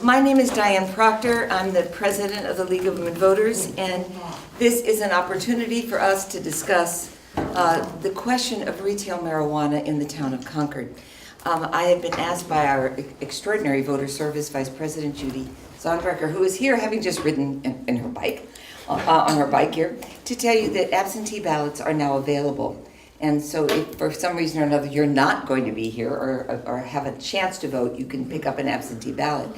My name is Diane Proctor. I'm the president of the League of Women Voters, and this is an opportunity for us to discuss the question of retail marijuana in the town of Concord. I have been asked by our extraordinary voter service vice president, Judy Zonberger, who is here having just ridden in her bike, on her bike here, to tell you that absentee ballots are now available. And so if for some reason or another you're not going to be here or have a chance to vote, you can pick up an absentee ballot.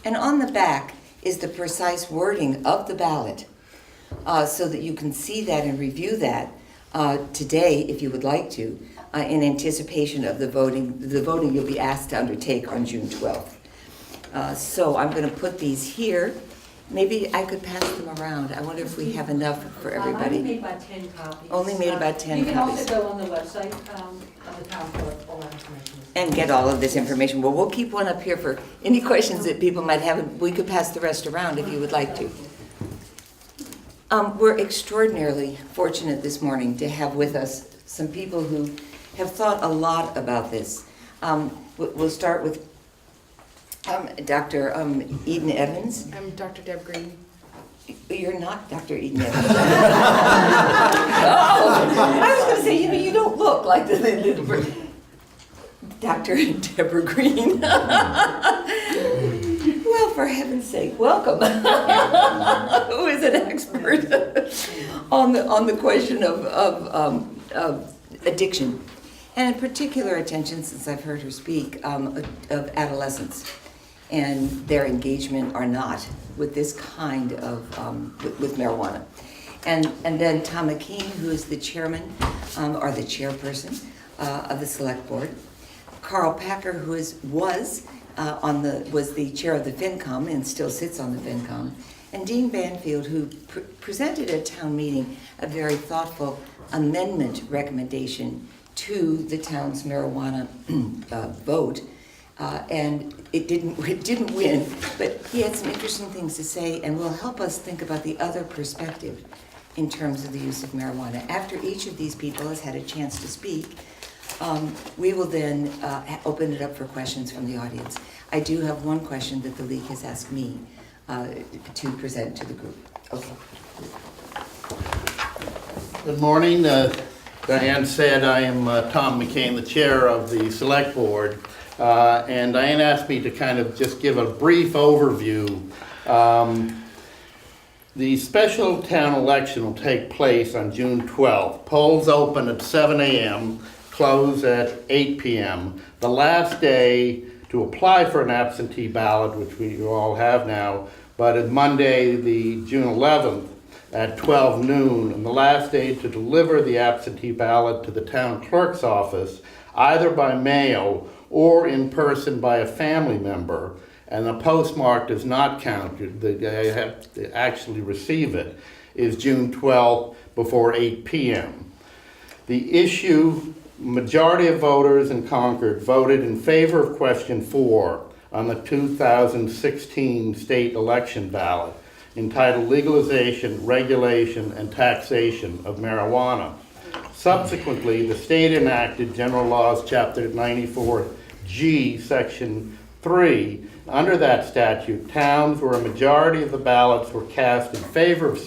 And on the back is the precise wording of the ballot so that you can see that and review that today, if you would like to, in anticipation of the voting you'll be asked to undertake on June 12th. So I'm going to put these here. Maybe I could pass them around. I wonder if we have enough for everybody. I only made about 10 copies. Only made about 10 copies. You can also go on the website of the town for all that information. And get all of this information. Well, we'll keep one up here for any questions that people might have. We could pass the rest around if you would like to. We're extraordinarily fortunate this morning to have with us some people who have thought a lot about this. We'll start with Dr. Eden Evans. I'm Dr. Deb Green. You're not Dr. Eden Evans. Oh, I was going to say, you don't look like the little bird. Dr. Deborah Green. Well, for heaven's sake, welcome. Who is an expert on the question of addiction, and in particular attention, since I've heard her speak, of adolescents and their engagement or not with this kind of with marijuana, and then Tom McKean, who is the chairman or the chairperson of the select board. Carl Packer, who was the chair of the FinCom and still sits on the FinCom, and Dean Banfield, who presented at town meeting a very thoughtful amendment recommendation to the town's marijuana vote, and it didn't win, but he had some interesting things to say and will help us think about the other perspective in terms of the use of marijuana. After each of these people has had a chance to speak, we will then open it up for questions from the audience. I do have one question that the League has asked me to present to the group. Okay. Good morning. Diane said I am Tom McCain, the chair of the select board. And Diane asked me to kind of just give a brief overview. The special town election will take place on June 12th. Polls open at 7 a.m., close at 8 p.m. The last day to apply for an absentee ballot, which we all have now, but it's Monday, the June 11th at 12 noon, and the last day to deliver the absentee ballot to the town clerk's office, either by mail or in person by a family member, and the postmark does not count, they have to actually receive it, is June 12th before 8 p.m. The issue, majority of voters in Concord voted in favor of question 4 on the 2016 state election ballot, entitled Legalization, Regulation, and Taxation of Marijuana. Subsequently, the state enacted General Laws, Chapter 94G, Section 3. Under that statute, towns where a majority of the ballots were cast in favor of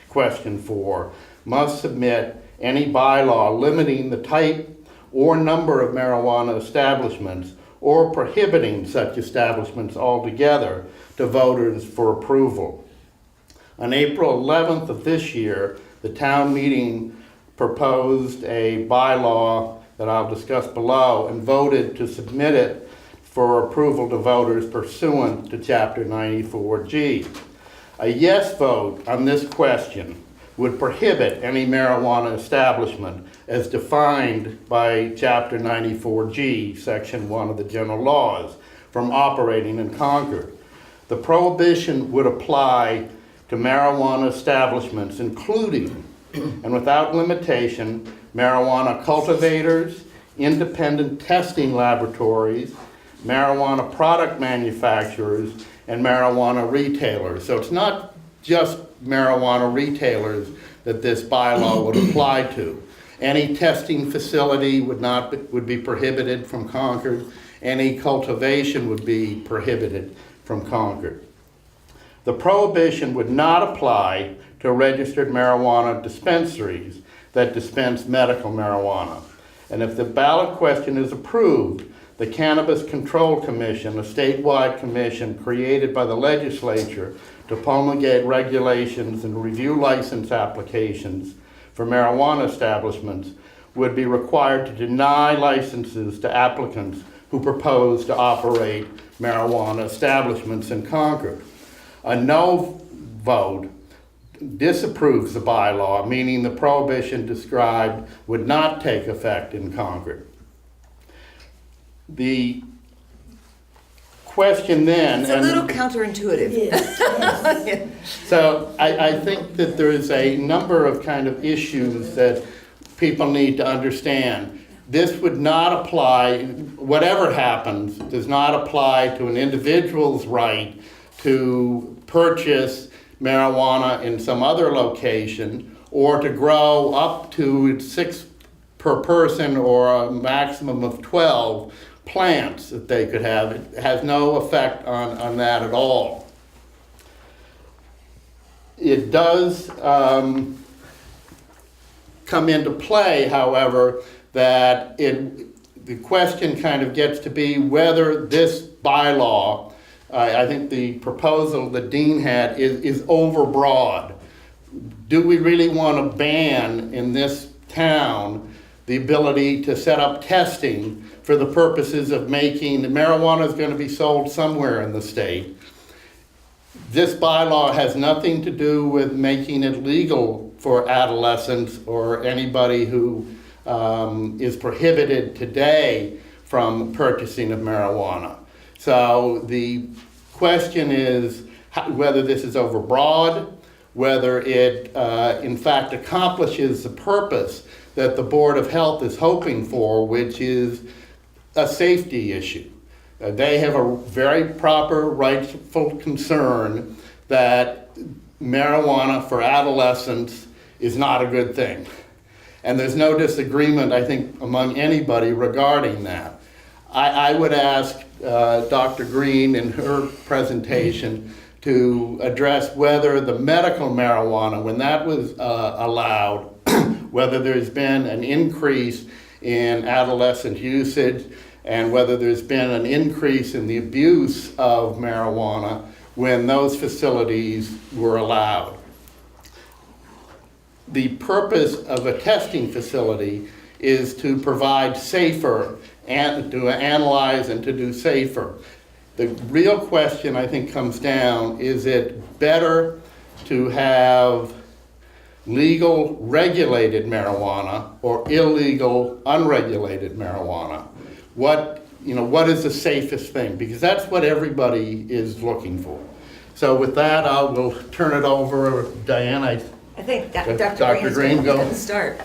question 4 must submit any bylaw limiting the type or number of marijuana establishments or prohibiting such establishments altogether to voters for approval. On April 11th of this year, the town meeting proposed a bylaw that I'll discuss below and voted to submit it for approval to voters pursuant to Chapter 94G. A yes vote on this question would prohibit any marijuana establishment as defined by Chapter 94G, Section 1 of the General Laws, from operating in Concord. The prohibition would apply to marijuana establishments, including, and without limitation, marijuana cultivators, independent testing laboratories, marijuana product manufacturers, and marijuana retailers. So it's not just marijuana retailers that this bylaw would apply to. Any testing facility would be prohibited from Concord. Any cultivation would be prohibited from Concord. The prohibition would not apply to registered marijuana dispensaries that dispense medical marijuana. And if the ballot question is approved, the Cannabis Control Commission, a statewide commission created by the legislature to promulgate regulations and review license applications for marijuana establishments, would be required to deny licenses to applicants who propose to operate marijuana establishments in Concord. A no vote disapproves the bylaw, meaning the prohibition described would not take effect in Concord. The question then... It's a little counterintuitive. Yes. So I think that there is a number of kind of issues that people need to understand. This would not apply, whatever happens, does not apply to an individual's right to purchase marijuana in some other location or to grow up to 6 per person or a maximum of 12 plants that they could have. It has no effect on that at all. It does come into play, however, that the question kind of gets to be whether this bylaw, I think the proposal that Dean had is overbroad. Do we really want to ban in this town the ability to set up testing for the purposes of making marijuana is going to be sold somewhere in the state? This bylaw has nothing to do with making it legal for adolescents or anybody who is prohibited today from purchasing of marijuana. So the question is whether this is overbroad, whether it in fact accomplishes the purpose that the Board of Health is hoping for, which is a safety issue. They have a very proper, rightful concern that marijuana for adolescents is not a good thing. And there's no disagreement, I think, among anybody regarding that. I would ask Dr. Green in her presentation to address whether the medical marijuana, when that was allowed, whether there's been an increase in adolescent usage and whether there's been an increase in the abuse of marijuana when those facilities were allowed. The purpose of a testing facility is to provide safer and to analyze and to do safer. The real question, I think, comes down, is it better to have legal regulated marijuana or illegal unregulated marijuana? What is the safest thing? Because that's what everybody is looking for. So with that, I will turn it over. Diane, I think Dr. Dr. Green, is go. going to start.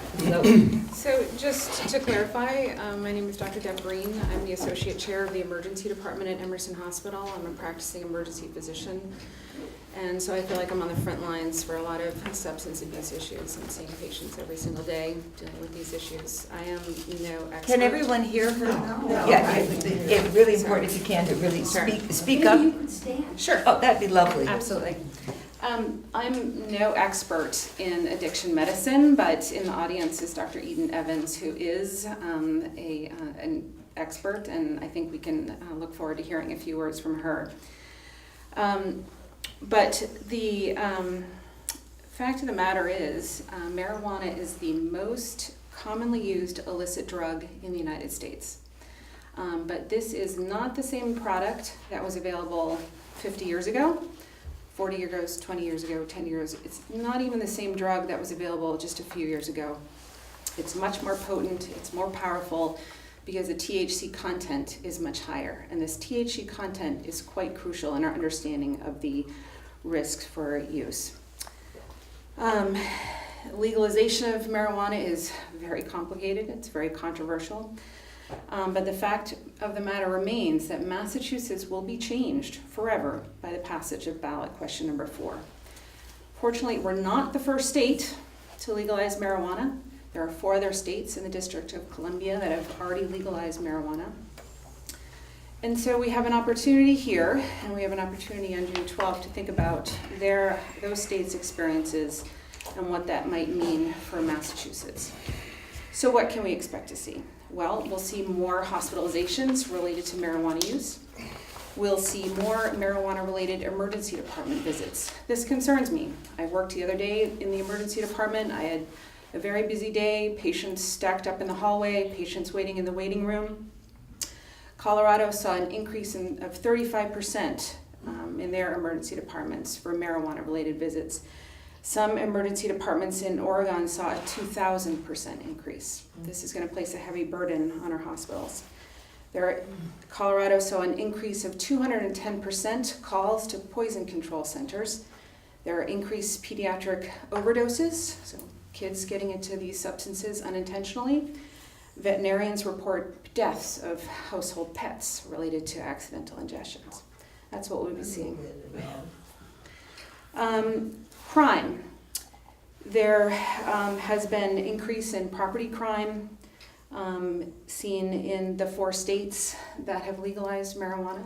So just to clarify, my name is Dr. Deb Green. I'm the Associate Chair of the Emergency Department at Emerson Hospital. I'm a practicing emergency physician. And so I feel like I'm on the front lines for a lot of substance abuse issues. I'm seeing patients every single day dealing with these issues. I am no expert. Can everyone hear her? No. Yeah, it's really important if you can to really speak up. Maybe you could stand. Sure. Oh, that'd be lovely. Absolutely. I'm no expert in addiction medicine, but in the audience is Dr. Eden Evans, who is an expert, and I think we can look forward to hearing a few words from her. But the fact of the matter is, marijuana is the most commonly used illicit drug in the United States. But this is not the same product that was available 50 years ago. 40 years ago, 20 years ago, 10 years. It's not even the same drug that was available just a few years ago. It's much more potent, it's more powerful because the THC content is much higher. And this THC content is quite crucial in our understanding of the risks for use. Legalization of marijuana is very complicated, it's very controversial. But the fact of the matter remains that Massachusetts will be changed forever by the passage of ballot question number 4. Fortunately, we're not the first state to legalize marijuana. There are 4 other states in the District of Columbia that have already legalized marijuana. And so we have an opportunity here, and we have an opportunity on June 12th to think about those states' experiences and what that might mean for Massachusetts. So what can we expect to see? Well, we'll see more hospitalizations related to marijuana use. We'll see more marijuana-related emergency department visits. This concerns me. I worked the other day in the emergency department. I had a very busy day, patients stacked up in the hallway, patients waiting in the waiting room. Colorado saw an increase of 35% in their emergency departments for marijuana-related visits. Some emergency departments in Oregon saw a 2,000% increase. This is going to place a heavy burden on our hospitals. Colorado saw an increase of 210% calls to poison control centers. There are increased pediatric overdoses, so kids getting into these substances unintentionally. Veterinarians report deaths of household pets related to accidental ingestions. That's what we'll be seeing. Crime. There has been increase in property crime seen in the 4 states that have legalized marijuana.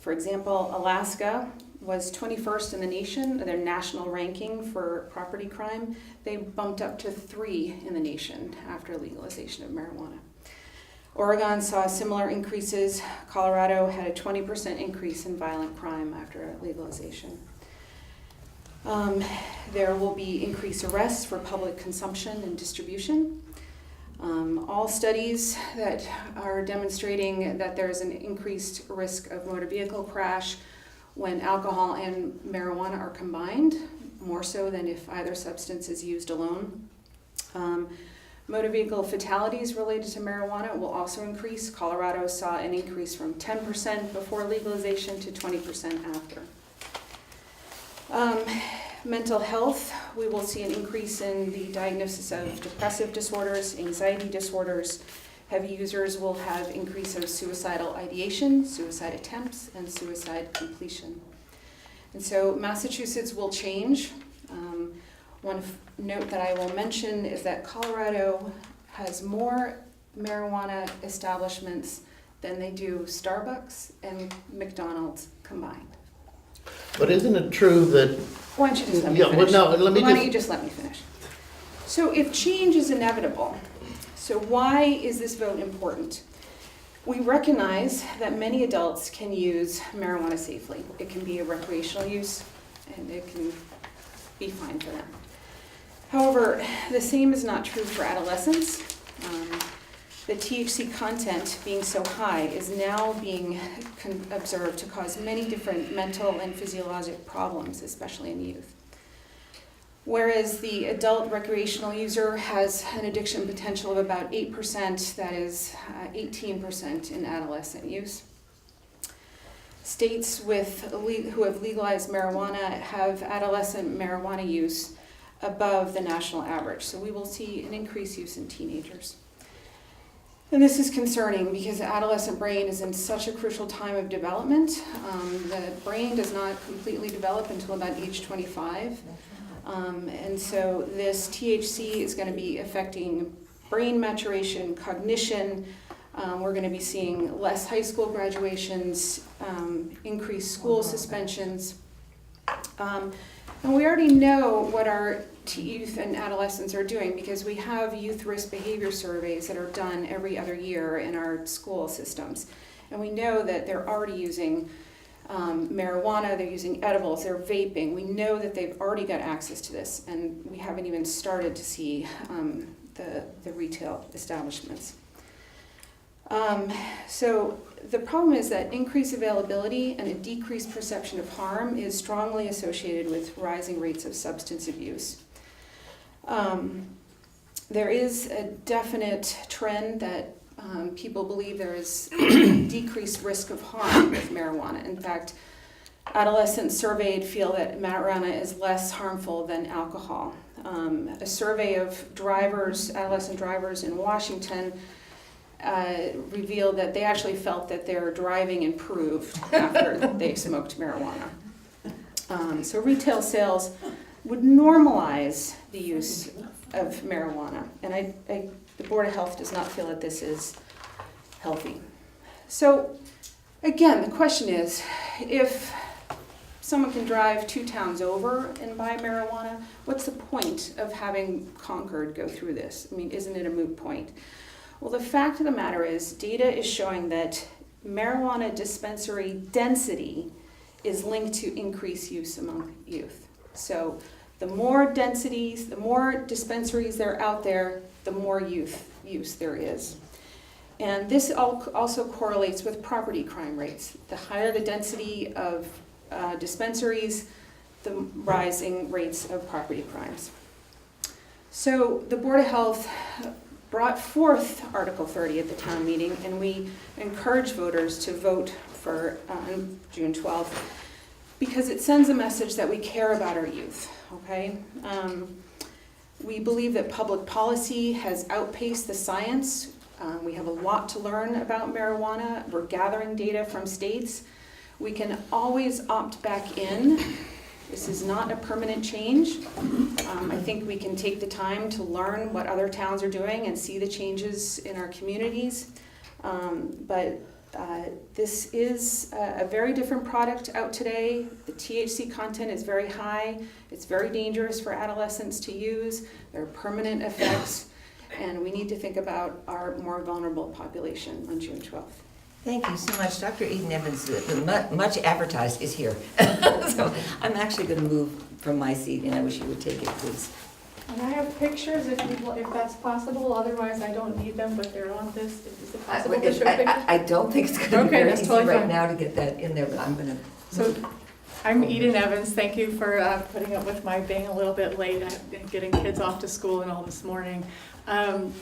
For example, Alaska was 21st in the nation, their national ranking for property crime. They bumped up to 3 in the nation after legalization of marijuana. Oregon saw similar increases. Colorado had a 20% increase in violent crime after legalization. There will be increased arrests for public consumption and distribution. All studies that are demonstrating that there's an increased risk of motor vehicle crash when alcohol and marijuana are combined, more so than if either substance is used alone. Motor vehicle fatalities related to marijuana will also increase. Colorado saw an increase from 10% before legalization to 20% after. Mental health, we will see an increase in the diagnosis of depressive disorders, anxiety disorders. Heavy users will have increase of suicidal ideation, suicide attempts, and suicide completion. And so Massachusetts will change. One note that I will mention is that Colorado has more marijuana establishments than they do Starbucks and McDonald's combined. But isn't it true that, Why don't you just let me yeah, well, finish? no, let me Why don't just, you just let me finish? So if change is inevitable, so why is this vote important? We recognize that many adults can use marijuana safely. It can be a recreational use, and it can be fine for them. However, the same is not true for adolescents. The THC content being so high is now being observed to cause many different mental and physiologic problems, especially in youth. Whereas the adult recreational user has an addiction potential of about 8%, that is 18% in adolescent use. States who have legalized marijuana have adolescent marijuana use above the national average. So we will see an increased use in teenagers. And this is concerning because the adolescent brain is in such a crucial time of development. The brain does not completely develop until about age 25. And so this THC is going to be affecting brain maturation, cognition. We're going to be seeing less high school graduations, increased school suspensions. And we already know what our youth and adolescents are doing because we have youth risk behavior surveys that are done every other year in our school systems. And we know that they're already using marijuana, they're using edibles, they're vaping. We know that they've already got access to this, and we haven't even started to see the retail establishments. So the problem is that increased availability and a decreased perception of harm is strongly associated with rising rates of substance abuse. There is a definite trend that people believe there is decreased risk of harm with marijuana. In fact, adolescents surveyed feel that marijuana is less harmful than alcohol. A survey of adolescent drivers in Washington revealed that they actually felt that their driving improved after they smoked marijuana. So retail sales would normalize the use of marijuana. And the Board of Health does not feel that this is healthy. So again, the question is, if someone can drive 2 towns over and buy marijuana, what's the point of having Concord go through this? I mean, isn't it a moot point? Well, the fact of the matter is, data is showing that marijuana dispensary density is linked to increased use among youth. So the more densities, the more dispensaries that are out there, the more youth use there is. And this also correlates with property crime rates. The higher the density of dispensaries, the rising rates of property crimes. So the Board of Health brought forth Article 30 at the town meeting, and we encourage voters to vote for on June 12th because it sends a message that we care about our youth, okay? We believe that public policy has outpaced the science. We have a lot to learn about marijuana. We're gathering data from states. We can always opt back in. This is not a permanent change. I think we can take the time to learn what other towns are doing and see the changes in our communities. But this is a very different product out today. The THC content is very high. It's very dangerous for adolescents to use. There are permanent effects. And we need to think about our more vulnerable population on June 12th. Thank you so much. Dr. Eden Evans, the much advertised, is here. So I'm actually going to move from my seat, and I wish you would take it, please. And I have pictures if that's possible, otherwise I don't need them, but they're on this. Is it possible to show pictures? I don't think it's going to be Okay, very that's easy totally right fine. now to get that in there, but I'm going to. So I'm Eden Evans. Thank you for putting up with my being a little bit late and getting kids off to school and all this morning.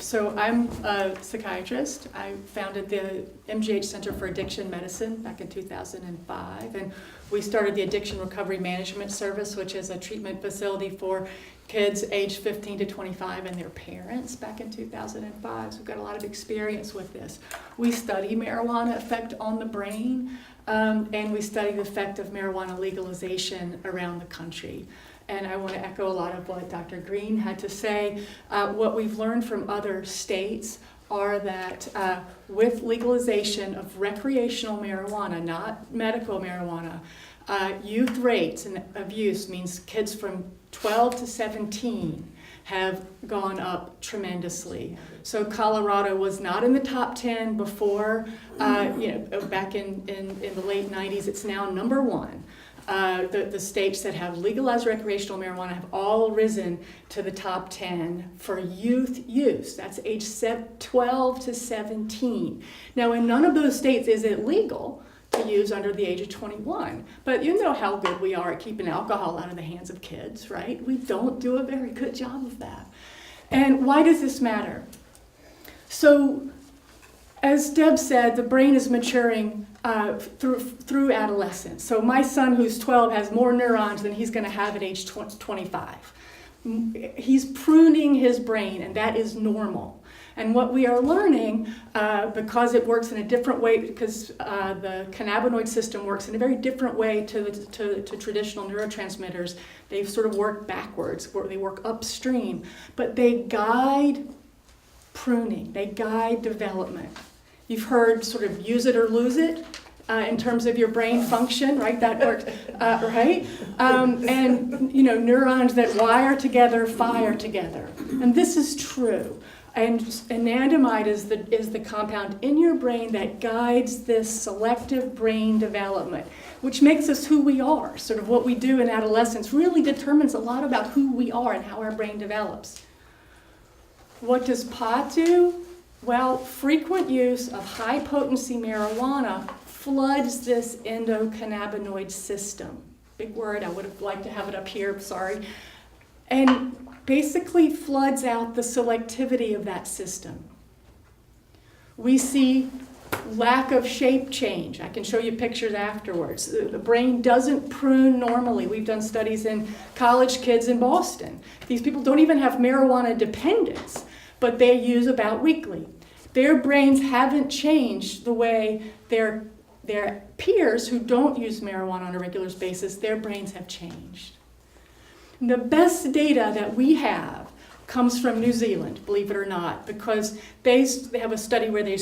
So I'm a psychiatrist. I founded the MGH Center for Addiction Medicine back in 2005, and we started the Addiction Recovery Management Service, which is a treatment facility for kids aged 15 to 25 and their parents back in 2005. So we've got a lot of experience with this. We study marijuana effect on the brain, and we study the effect of marijuana legalization around the country. And I want to echo a lot of what Dr. Green had to say. What we've learned from other states are that with legalization of recreational marijuana, not medical marijuana, youth rates of use means kids from 12 to 17 have gone up tremendously. So Colorado was not in the top 10 before, back in the late 90s. It's now number 1. The states that have legalized recreational marijuana have all risen to the top 10 for youth use. That's age 12 to 17. Now, in none of those states is it legal to use under the age of 21. But you know how good we are at keeping alcohol out of the hands of kids, right? We don't do a very good job of that. And why does this matter? So, as Deb said, the brain is maturing through adolescence. So my son, who's 12, has more neurons than he's going to have at age 25. He's pruning his brain, and that is normal. And what we are learning, because it works in a different way, because the cannabinoid system works in a very different way to traditional neurotransmitters, they sort of work backwards, they work upstream, but they guide pruning, they guide development. You've heard sort of use it or lose it in terms of your brain function, right? That works, right? And neurons that wire together fire together, and this is true. And anandamide is the compound in your brain that guides this selective brain development, which makes us who we are. Sort of what we do in adolescence really determines a lot about who we are and how our brain develops. What does pot do? Well, frequent use of high-potency marijuana floods this endocannabinoid system. Big word, I would have liked to have it up here, sorry. And basically floods out the selectivity of that system. We see lack of shape change. I can show you pictures afterwards. The brain doesn't prune normally. We've done studies in college kids in Boston. These people don't even have marijuana dependence, but they use about weekly. Their brains haven't changed the way their peers who don't use marijuana on a regular basis, their brains have changed. And the best data that we have comes from New Zealand, believe it or not, because they have a study where they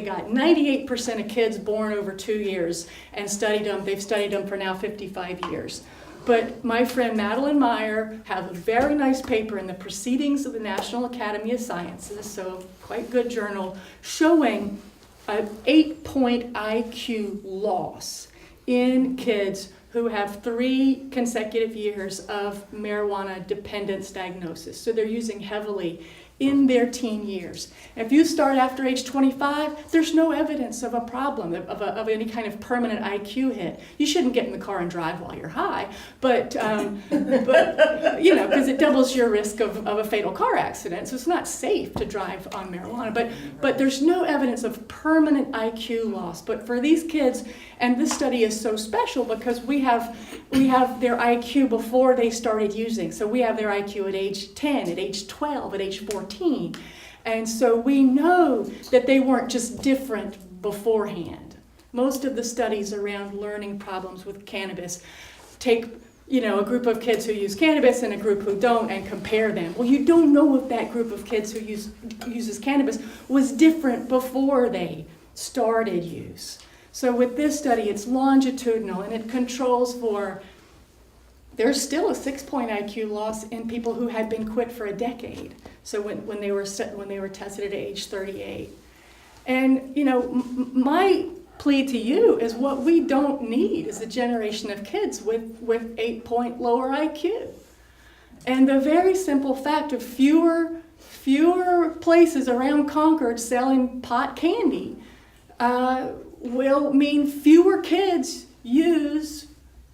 got 98% of kids born over 2 years and studied them. They've studied them for now 55 years. But my friend Madeline Meyer has a very nice paper in the Proceedings of the National Academy of Sciences, so quite good journal, showing an 8-point IQ loss in kids who have 3 consecutive years of marijuana dependence diagnosis. So they're using heavily in their teen years. If you start after age 25, there's no evidence of a problem, of any kind of permanent IQ hit. You shouldn't get in the car and drive while you're high, but you know, because it doubles your risk of a fatal car accident, so it's not safe to drive on marijuana. But there's no evidence of permanent IQ loss. But for these kids, and this study is so special because we have their IQ before they started using. So we have their IQ at age 10, at age 12, at age 14. And so we know that they weren't just different beforehand. Most of the studies around learning problems with cannabis take, you know, a group of kids who use cannabis and a group who don't and compare them. Well, you don't know if that group of kids who uses cannabis was different before they started use. So with this study, it's longitudinal and it controls for, there's still a 6-point IQ loss in people who had been quit for a decade. So when they were tested at age 38. And, you know, my plea to you is what we don't need is a generation of kids with 8-point lower IQ. And the very simple fact of fewer places around Concord selling pot candy will mean fewer kids use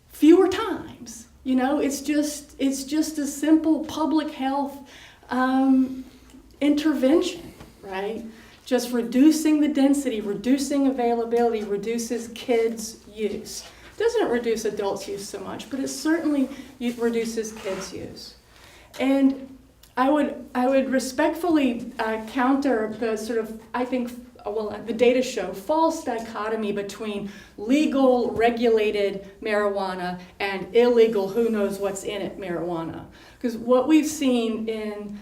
fewer times. You know, it's just a simple public health intervention, right? Just reducing the density, reducing availability, reduces kids' use. Doesn't reduce adults' use so much, but it certainly reduces kids' use. And I would respectfully counter the sort of, I think, the data show false dichotomy between legal, regulated marijuana and illegal, who knows what's in it marijuana. Because what we've seen in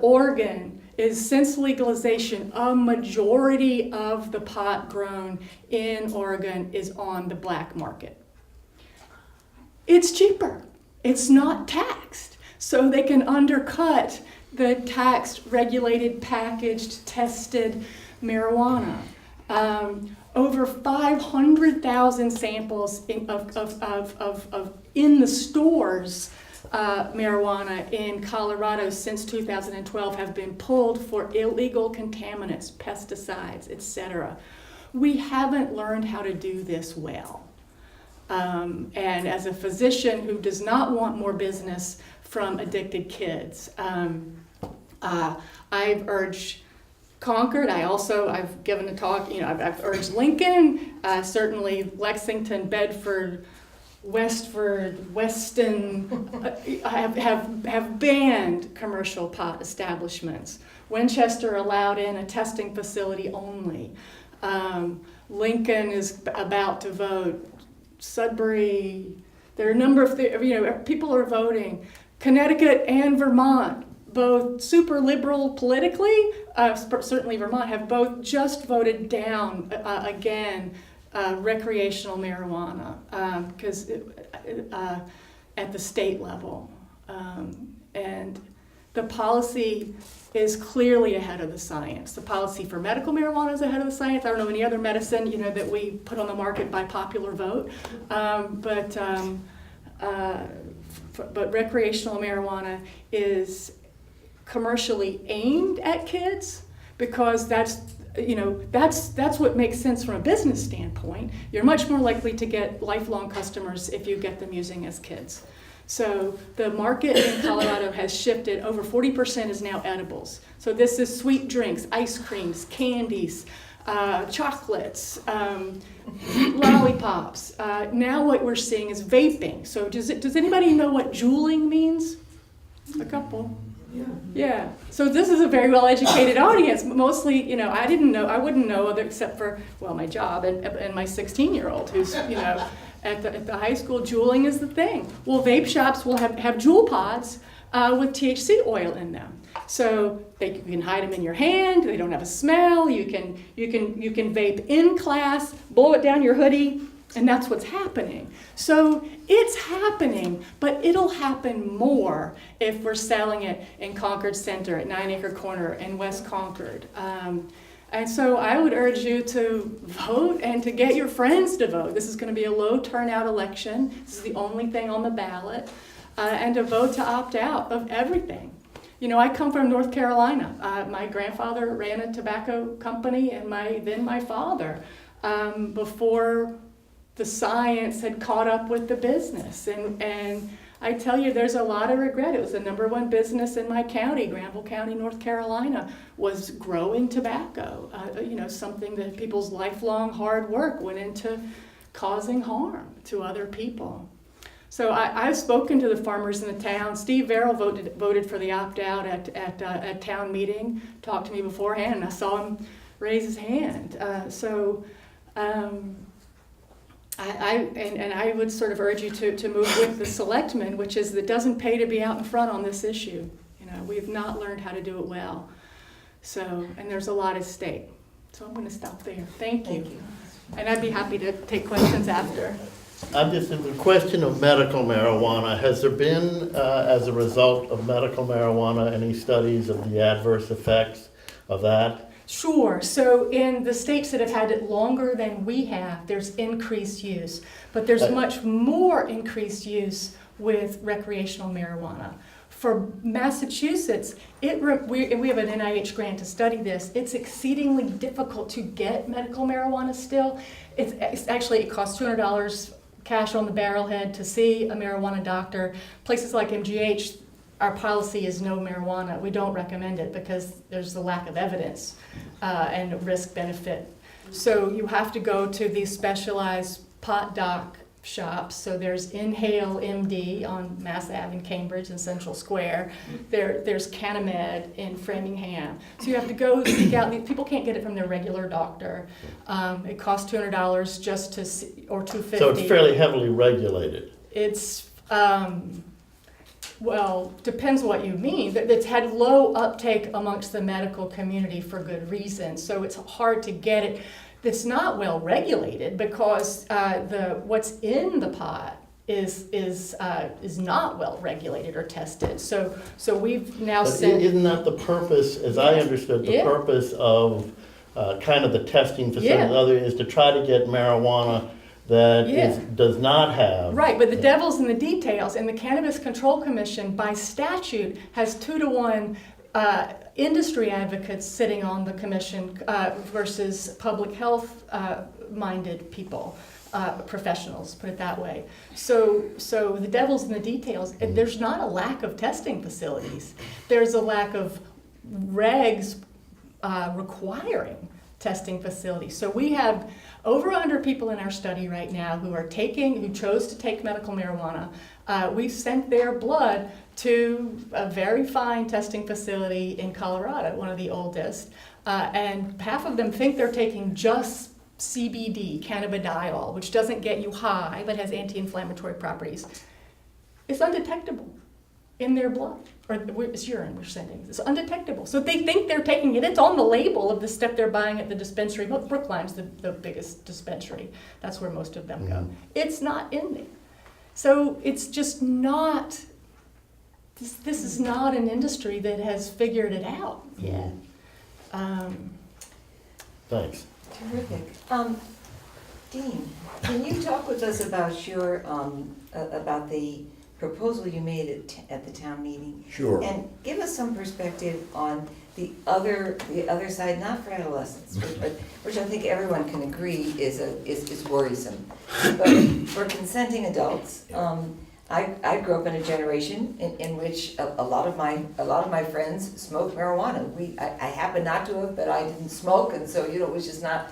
Oregon is since legalization, a majority of the pot grown in Oregon is on the black market. It's cheaper. It's not taxed. So they can undercut the taxed, regulated, packaged, tested marijuana. Over 500,000 samples of in the stores marijuana in Colorado since 2012 have been pulled for illegal contaminants, pesticides, etc. We haven't learned how to do this well. And as a physician who does not want more business from addicted kids, I've urged Concord. I've given a talk, you know, I've urged Lincoln, certainly Lexington, Bedford, Westford, Weston, have banned commercial pot establishments. Winchester allowed in a testing facility only. Lincoln is about to vote. Sudbury, there are a number of, people are voting. Connecticut and Vermont, both super liberal politically, certainly Vermont, have both just voted down again recreational marijuana because at the state level. And the policy is clearly ahead of the science. The policy for medical marijuana is ahead of the science. I don't know any other medicine, that we put on the market by popular vote. But recreational marijuana is commercially aimed at kids because that's what makes sense from a business standpoint. You're much more likely to get lifelong customers if you get them using as kids. So the market in Colorado has shifted. Over 40% is now edibles. So this is sweet drinks, ice creams, candies, chocolates, lollipops. Now what we're seeing is vaping. So does anybody know what juuling means? A couple. Yeah. So this is a very well-educated audience. Mostly, I wouldn't know other except for, my job and my 16-year-old who's, at the high school, juuling is the thing. Well, vape shops will have Juul pods, with THC oil in them. So you can hide them in your hand. They don't have a smell. You can vape in class, blow it down your hoodie, and that's what's happening. So it's happening, but it'll happen more if we're selling it in Concord Center, at 9 Acre Corner, in West Concord. And so I would urge you to vote and to get your friends to vote. This is going to be a low turnout election. This is the only thing on the ballot. And to vote to opt out of everything. You know, I come from North Carolina. My grandfather ran a tobacco company, and my father, before the science had caught up with the business. And I tell you, there's a lot of regret. It was the #1 business in my county, Granville County, North Carolina, was growing tobacco. Something that people's lifelong hard work went into causing harm to other people. So I've spoken to the farmers in the town. Steve Verrill voted for the opt-out at town meeting, talked to me beforehand, and I saw him raise his hand. I would sort of urge you to move with the selectmen, which is it doesn't pay to be out in front on this issue. We've not learned how to do it well. So, and there's a lot at stake. So I'm going to stop there. Thank you. And I'd be happy to take questions after. I'm just in the question of medical marijuana. Has there been, as a result of medical marijuana, any studies of the adverse effects of that? Sure. So in the states that have had it longer than we have, there's increased use. But there's much more increased use with recreational marijuana. For Massachusetts, we have an NIH grant to study this. It's exceedingly difficult to get medical marijuana still. It's actually, it costs $200 cash on the barrelhead to see a marijuana doctor. Places like MGH, our policy is no marijuana. We don't recommend it because there's the lack of evidence and risk benefit. So you have to go to these specialized pot doc shops. So there's Inhale MD on Mass Ave in Cambridge and Central Square. There's Canamed in Framingham. So you have to go seek out. People can't get it from their regular doctor. It costs $200 just to see, or $250. So it's fairly heavily regulated. It's well, depends what you mean. It's had low uptake amongst the medical community for good reason. So it's hard to get it. It's not well regulated because what's in the pot is not well regulated or tested. So we've now sent. Isn't that the purpose, as I understood, the purpose of kind of the testing facility is to try to get marijuana that does not have. Right, but the devil's in the details, and the Cannabis Control Commission by statute has 2-to-1 industry advocates sitting on the commission versus public health minded people, professionals, put it that way. So the devil's in the details. There's not a lack of testing facilities. There's a lack of regs requiring testing facilities. So we have over 100 people in our study right now who chose to take medical marijuana. We sent their blood to a very fine testing facility in Colorado, one of the oldest, and half of them think they're taking just CBD, cannabidiol, which doesn't get you high but has anti-inflammatory properties. It's undetectable in their blood, or it's urine we're sending. It's undetectable. So they think they're taking it. It's on the label of the stuff they're buying at the dispensary. Brookline's the biggest dispensary. That's where most of them go. It's not in there. So it's just not, this is not an industry that has figured it out yet. Thanks. Terrific. Dean, can you talk with us about your, about the proposal you made at the town meeting? Sure. And give us some perspective on the other side, not for adolescents, which I think everyone can agree is worrisome. But for consenting adults, I grew up in a generation in which a lot of my friends smoked marijuana. I happen not to have, but I didn't smoke, and so it was just not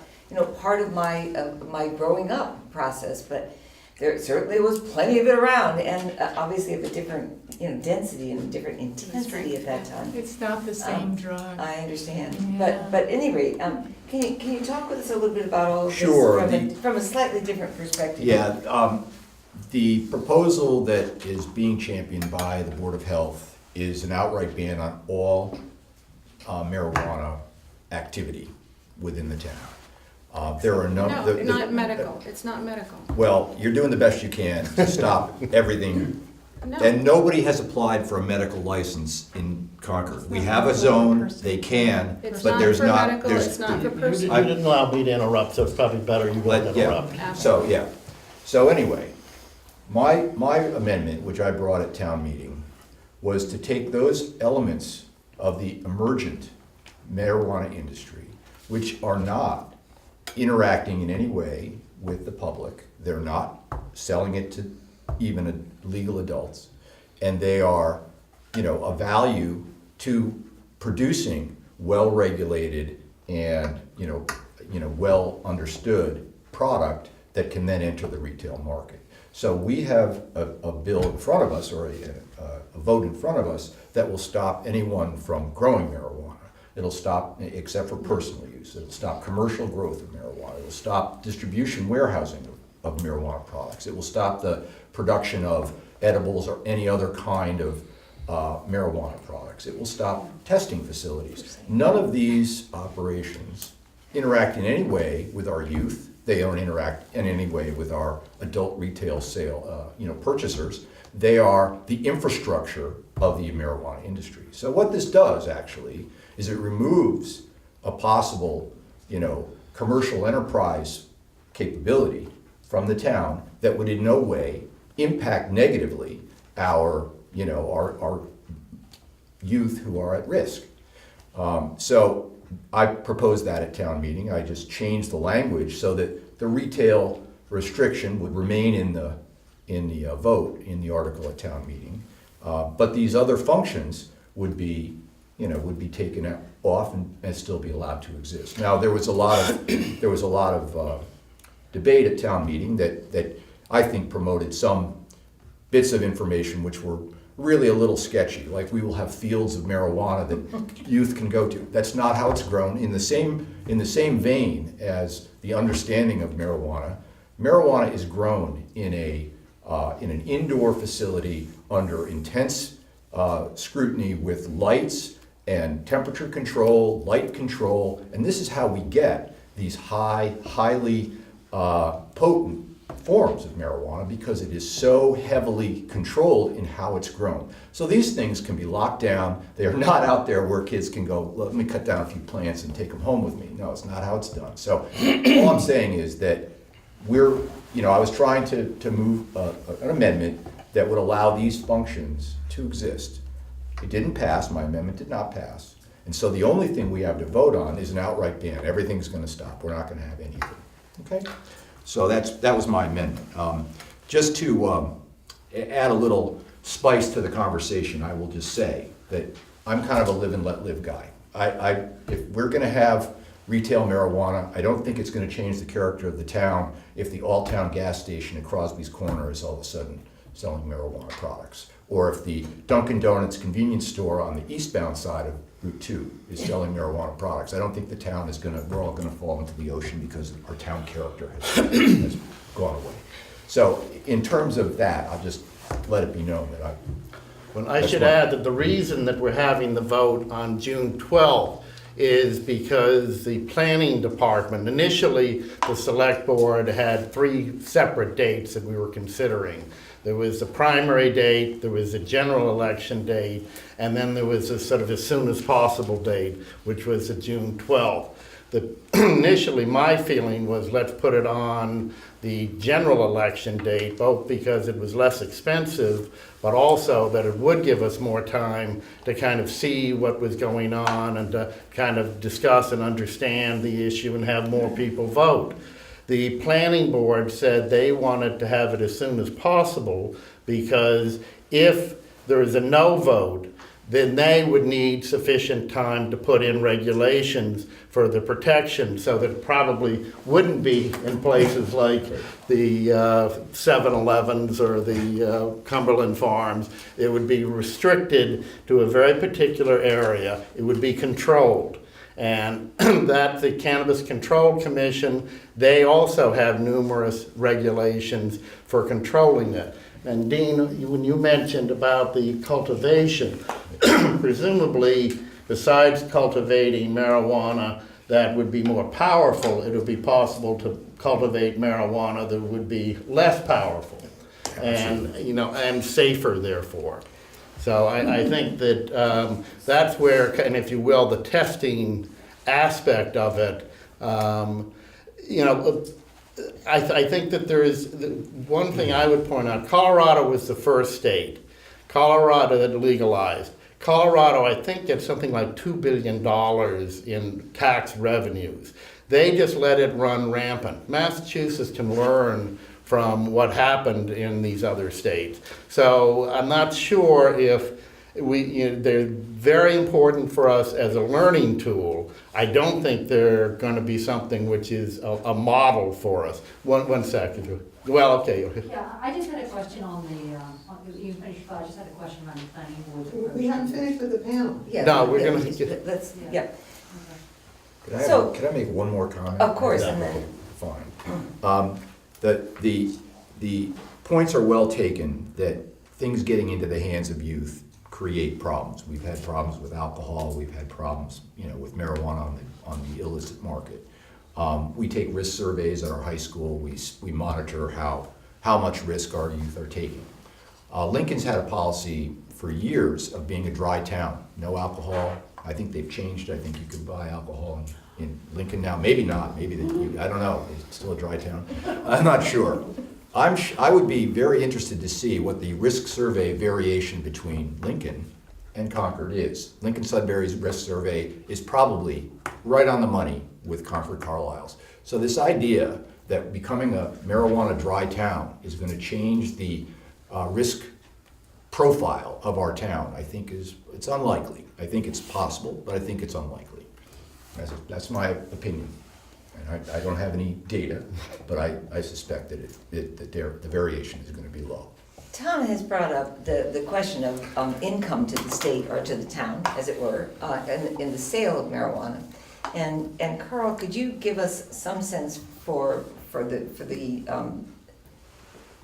part of my growing up process. But there certainly was plenty of it around, and obviously of a different density and a different intensity at that time. It's not the same drug. I understand, Yeah. but at any rate, can you talk with us a little bit about all of this Sure. from a slightly different perspective? Yeah, the proposal that is being championed by the Board of Health is an outright ban on all marijuana activity within the town. There are a number. No, not medical, it's not medical. Well, you're doing the best you can to stop everything. No. And nobody has applied for a medical license in Concord. We have a zone, they can, It's but not there's for not, medical, there's. it's not for You personal. didn't allow me to interrupt, so it's probably better you don't But, interrupt. yeah, so, yeah. So anyway, my amendment, which I brought at town meeting, was to take those elements of the emergent marijuana industry, which are not interacting in any way with the public. They're not selling it to even legal adults. And they are, a value to producing well-regulated and, well-understood product that can then enter the retail market. So we have a bill in front of us, or a vote in front of us, that will stop anyone from growing marijuana. It'll stop, except for personal use, it'll stop commercial growth of marijuana. It'll stop distribution, warehousing of marijuana products. It will stop the production of edibles or any other kind of marijuana products. It will stop testing facilities. None of these operations interact in any way with our youth. They don't interact in any way with our adult retail sale, purchasers. They are the infrastructure of the marijuana industry. So what this does actually is it removes a possible, commercial enterprise capability from the town that would in no way impact negatively our youth who are at risk. So I proposed that at town meeting. I just changed the language so that the retail restriction would remain in the vote in the article at town meeting, but these other functions would be taken off and still be allowed to exist. Now there was a lot of debate at town meeting that I think promoted some bits of information which were really a little sketchy, like we will have fields of marijuana that youth can go to. That's not how it's grown. In the same vein as the understanding of marijuana, marijuana is grown in an indoor facility under intense scrutiny with lights and temperature control, light control, and this is how we get these highly potent forms of marijuana, because it is so heavily controlled in how it's grown. So these things can be locked down. They are not out there where kids can go, let me cut down a few plants and take them home with me. No, it's not how it's done. So all I'm saying is that I was trying to move an amendment that would allow these functions to exist. It didn't pass, my amendment did not pass. And so the only thing we have to vote on is an outright ban. Everything's gonna stop, we're not gonna have anything, okay? So that was my amendment. Just to add a little spice to the conversation, I will just say that I'm kind of a live and let live guy. If we're gonna have retail marijuana, I don't think it's gonna change the character of the town if the all-town gas station at Crosby's Corner is all of a sudden selling marijuana products. Or if the Dunkin' Donuts convenience store on the eastbound side of Route 2 is selling marijuana products. I don't think the town we're all gonna fall into the ocean because our town character has gone away. So in terms of that, I'll just let it be known that Well, I should add that the reason that we're having the vote on June 12th is because the planning department, initially the select board had 3 separate dates that we were considering. There was a primary date, there was a general election date, and then there was a sort of as soon as possible date, which was the June 12th. Initially, my feeling was let's put it on the general election date, both because it was less expensive, but also that it would give us more time to kind of see what was going on and to kind of discuss and understand the issue and have more people vote. The planning board said they wanted to have it as soon as possible because if there is a no vote, then they would need sufficient time to put in regulations for the protection so that it probably wouldn't be in places like the 7-Elevens or the Cumberland Farms. It would be restricted to a very particular area. It would be controlled. And that the Cannabis Control Commission, they also have numerous regulations for controlling it. And Dean, when you mentioned about the cultivation, presumably besides cultivating marijuana that would be more powerful, it would be possible to cultivate marijuana that would be less powerful and, and safer therefore. So I think that that's where, and if you will, the testing aspect of it, I think that there is, one thing I would point out, Colorado was the first state. Colorado that legalized. Colorado, I think, gets something like $2 billion in tax revenues. They just let it run rampant. Massachusetts can learn from what happened in these other states. So I'm not sure if they're very important for us as a learning tool. I don't think they're going to be something which is a model for us. One second. Well, okay. Yeah, I just had a question on you finished, I just had a question on the planning board. We haven't finished with the panel. Yeah, No, we're yeah, gonna let's- get- Let's, yeah. Can I make one more comment? Of course, and then- Fine. The points are well taken that things getting into the hands of youth create problems. We've had problems with alcohol, we've had problems, with marijuana on the illicit market. We take risk surveys at our high school, we monitor how much risk our youth are taking. Lincoln's had a policy for years of being a dry town, no alcohol. I think they've changed. I think you can buy alcohol in Lincoln now. Maybe not. Maybe I don't know. It's still a dry town. I'm not sure. I would be very interested to see what the risk survey variation between Lincoln and Concord is. Lincoln-Sudbury's risk survey is probably right on the money with Concord-Carlisle's. So this idea that becoming a marijuana dry town is going to change the risk profile of our town, I think it's unlikely. I think it's possible, but I think it's unlikely. That's my opinion. And I don't have any data, but I suspect that the variation is going to be low. Tom has brought up the question of income to the state or to the town, as it were, in the sale of marijuana. And Carl, could you give us some sense for the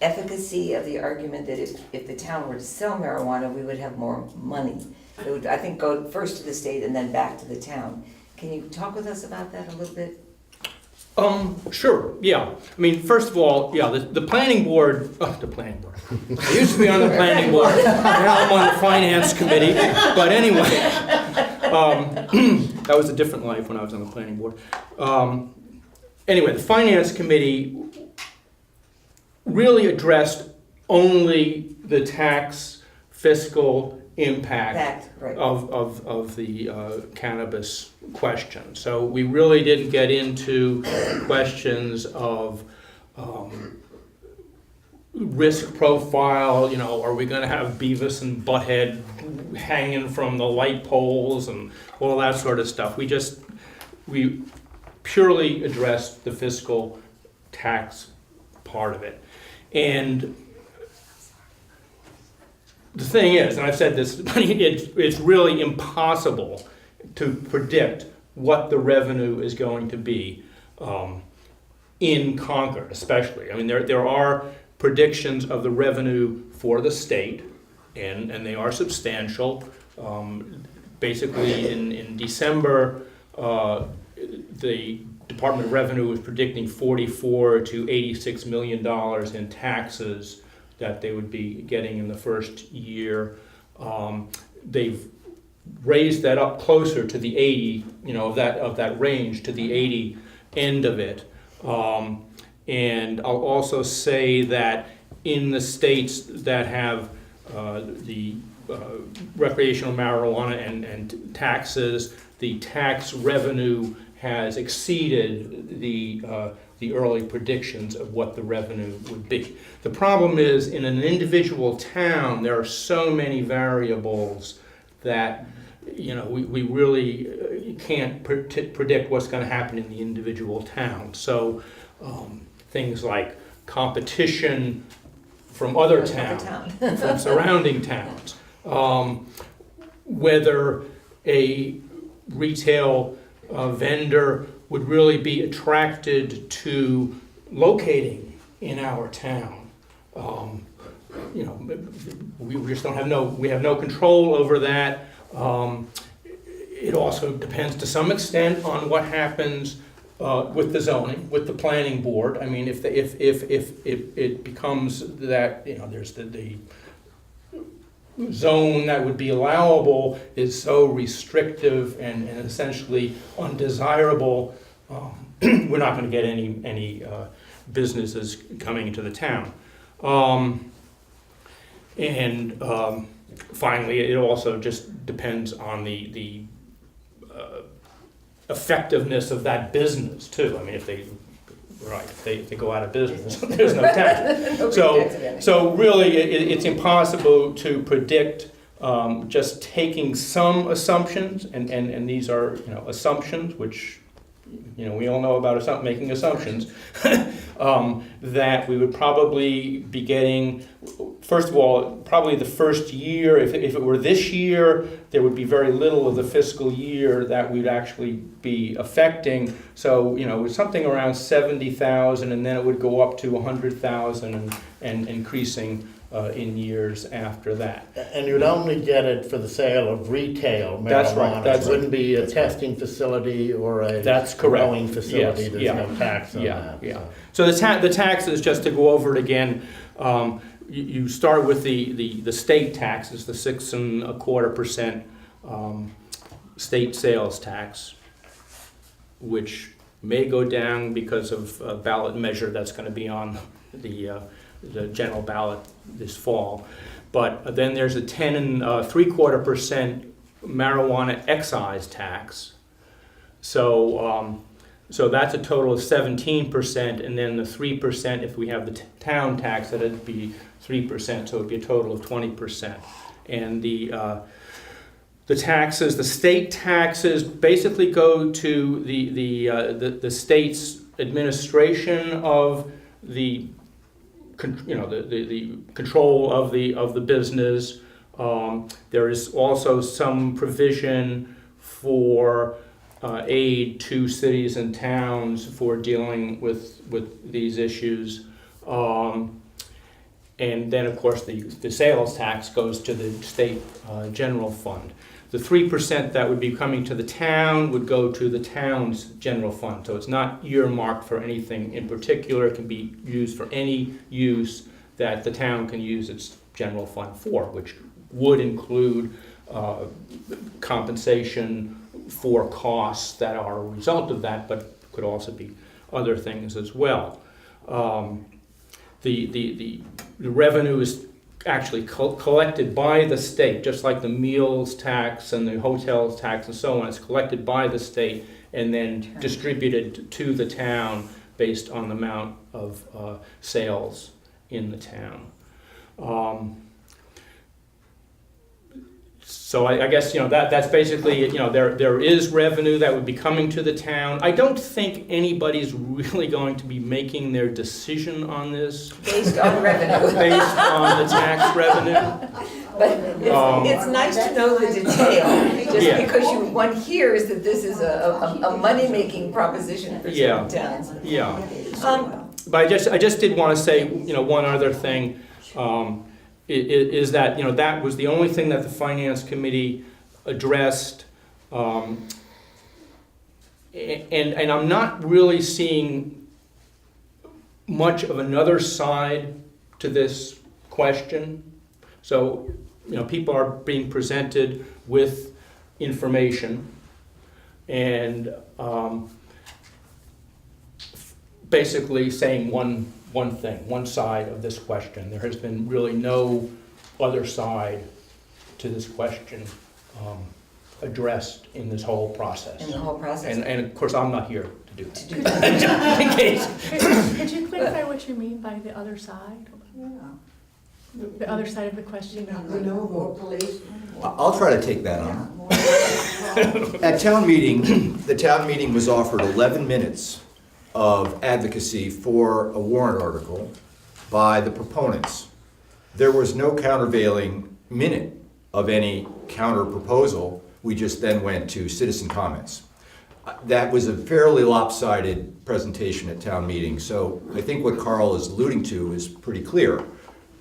efficacy of the argument that if the town were to sell marijuana, we would have more money? It would, I think, go first to the state and then back to the town. Can you talk with us about that a little bit? Sure, yeah. I mean, first of all, yeah, the planning board, the planning board. I used to be on the planning board, now I'm on the finance committee, but anyway, that was a different life when I was on the planning board. Anyway, the finance committee really addressed only the tax fiscal impact Right. of the cannabis question. So we really didn't get into questions of risk profile, are we going to have Beavis and Butthead hanging from the light poles and all that sort of stuff. We purely addressed the fiscal tax part of it. And the thing is, and I've said this, it's really impossible to predict what the revenue is going to be in Concord, especially. I mean, there are predictions of the revenue for the state, and they are substantial. Basically, in December, the Department of Revenue was predicting $44 to $86 million in taxes that they would be getting in the first year. They've raised that up closer to the 80, of that range, to the 80 end of it. And I'll also say that in the states that have the recreational marijuana and taxes, the tax revenue has exceeded the early predictions of what the revenue would be. The problem is, in an individual town, there are so many variables that we really can't predict what's going to happen in the individual town. So things like competition from other towns, from surrounding towns, whether a retail vendor would really be attracted to locating in our town. You know, we just don't have we have no control over that. It also depends to some extent on what happens with the zoning, with the planning board. I mean, if it becomes that, you know, there's the zone that would be allowable is so restrictive and essentially undesirable, we're not going to get any businesses coming into the town. Finally, it also just depends on the effectiveness of that business too. I mean, if they go out of business, there's no tax. So really, it's impossible to predict. Just taking some assumptions, and these are, you know, assumptions, which, you know, we all know about making assumptions, that we would probably be getting, first of all, probably the first year, if it were this year, there would be very little of the fiscal year that we'd actually be affecting. So, you know, something around 70,000, and then it would go up to 100,000 and increasing in years after that. And you'd only get it for the sale of retail marijuana. That's right. It wouldn't be a testing facility or a growing facility. Yes. There's no tax on that. Yeah. So the taxes, just to go over it again, you start with the state taxes, the 6.25% state sales tax, which may go down because of a ballot measure that's going to be on the general ballot this fall. But then there's a 10.75% marijuana excise tax. So that's a total of 17%, and then the 3%, if we have the town tax, that'd be 3%, so it'd be a total of 20%. And the taxes, the state taxes, basically go to the state's administration of the control of the business. There is also some provision for aid to cities and towns for dealing with these issues. And then, of course, the sales tax goes to the state general fund. The 3% that would be coming to the town would go to the town's general fund. So it's not earmarked for anything in particular. It can be used for any use that the town can use its general fund for, which would include compensation for costs that are a result of that, but could also be other things as well. The revenue is actually collected by the state, just like the meals tax and the hotels tax and so on. It's collected by the state and then distributed to the town based on the amount of sales in the town. So I guess, you know, that's basically, you know, there is revenue that would be coming to the town. I don't think anybody's really going to be making their decision on this Based on revenue. based on the tax revenue. But it's nice to know the detail, just Yeah. because one hears that this is a money-making proposition for certain towns. Yeah. But I just did want to say, you know, one other thing. Is that, you know, that was the only thing that the Finance Committee addressed. And I'm not really seeing much of another side to this question. So, you know, people are being presented with information and basically saying one thing, one side of this question. There has been really no other side to this question addressed in this whole process. In the whole process. And of course, I'm not here to do that. In case. Could you clarify what you mean by the other side? The other side of the question? I'll try to take that on. At town meeting, the town meeting was offered 11 minutes of advocacy for a warrant article by the proponents. There was no countervailing minute of any counter proposal. We just then went to citizen comments. that was a fairly lopsided presentation at town meeting. So I think what Carl is alluding to is pretty clear.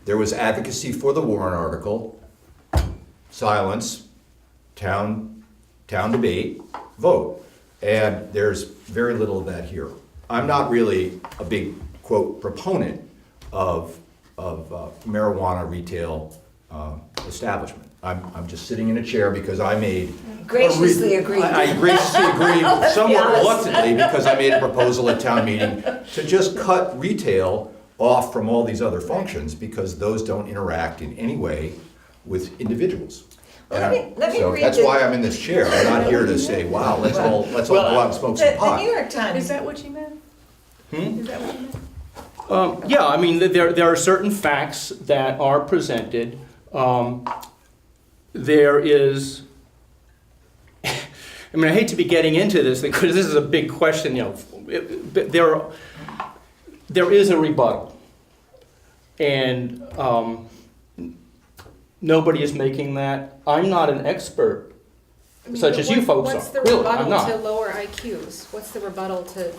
There was advocacy for the warrant article, silence, town debate, vote. And there's very little of that here. I'm not really a big, quote, proponent of marijuana retail establishment. I'm just sitting in a chair because I made... Graciously agreed. I graciously agreed, somewhat honest. reluctantly, because I made a proposal at town meeting to just cut retail off from all these other functions, because those don't interact in any way with individuals. Well, let me So read that's the- why I'm in this chair. I'm not here to say, wow, let's all go out and smoke some The pot. New York Times. Is that what you meant? Is that what you meant? Yeah, I mean, there are certain facts that are presented. There is, I mean, I hate to be getting into this because this is a big question, you know. There is a rebuttal. And nobody is making that. I'm not an expert, such as you folks are. What's the Really, I'm rebuttal to not. lower IQs? What's the rebuttal to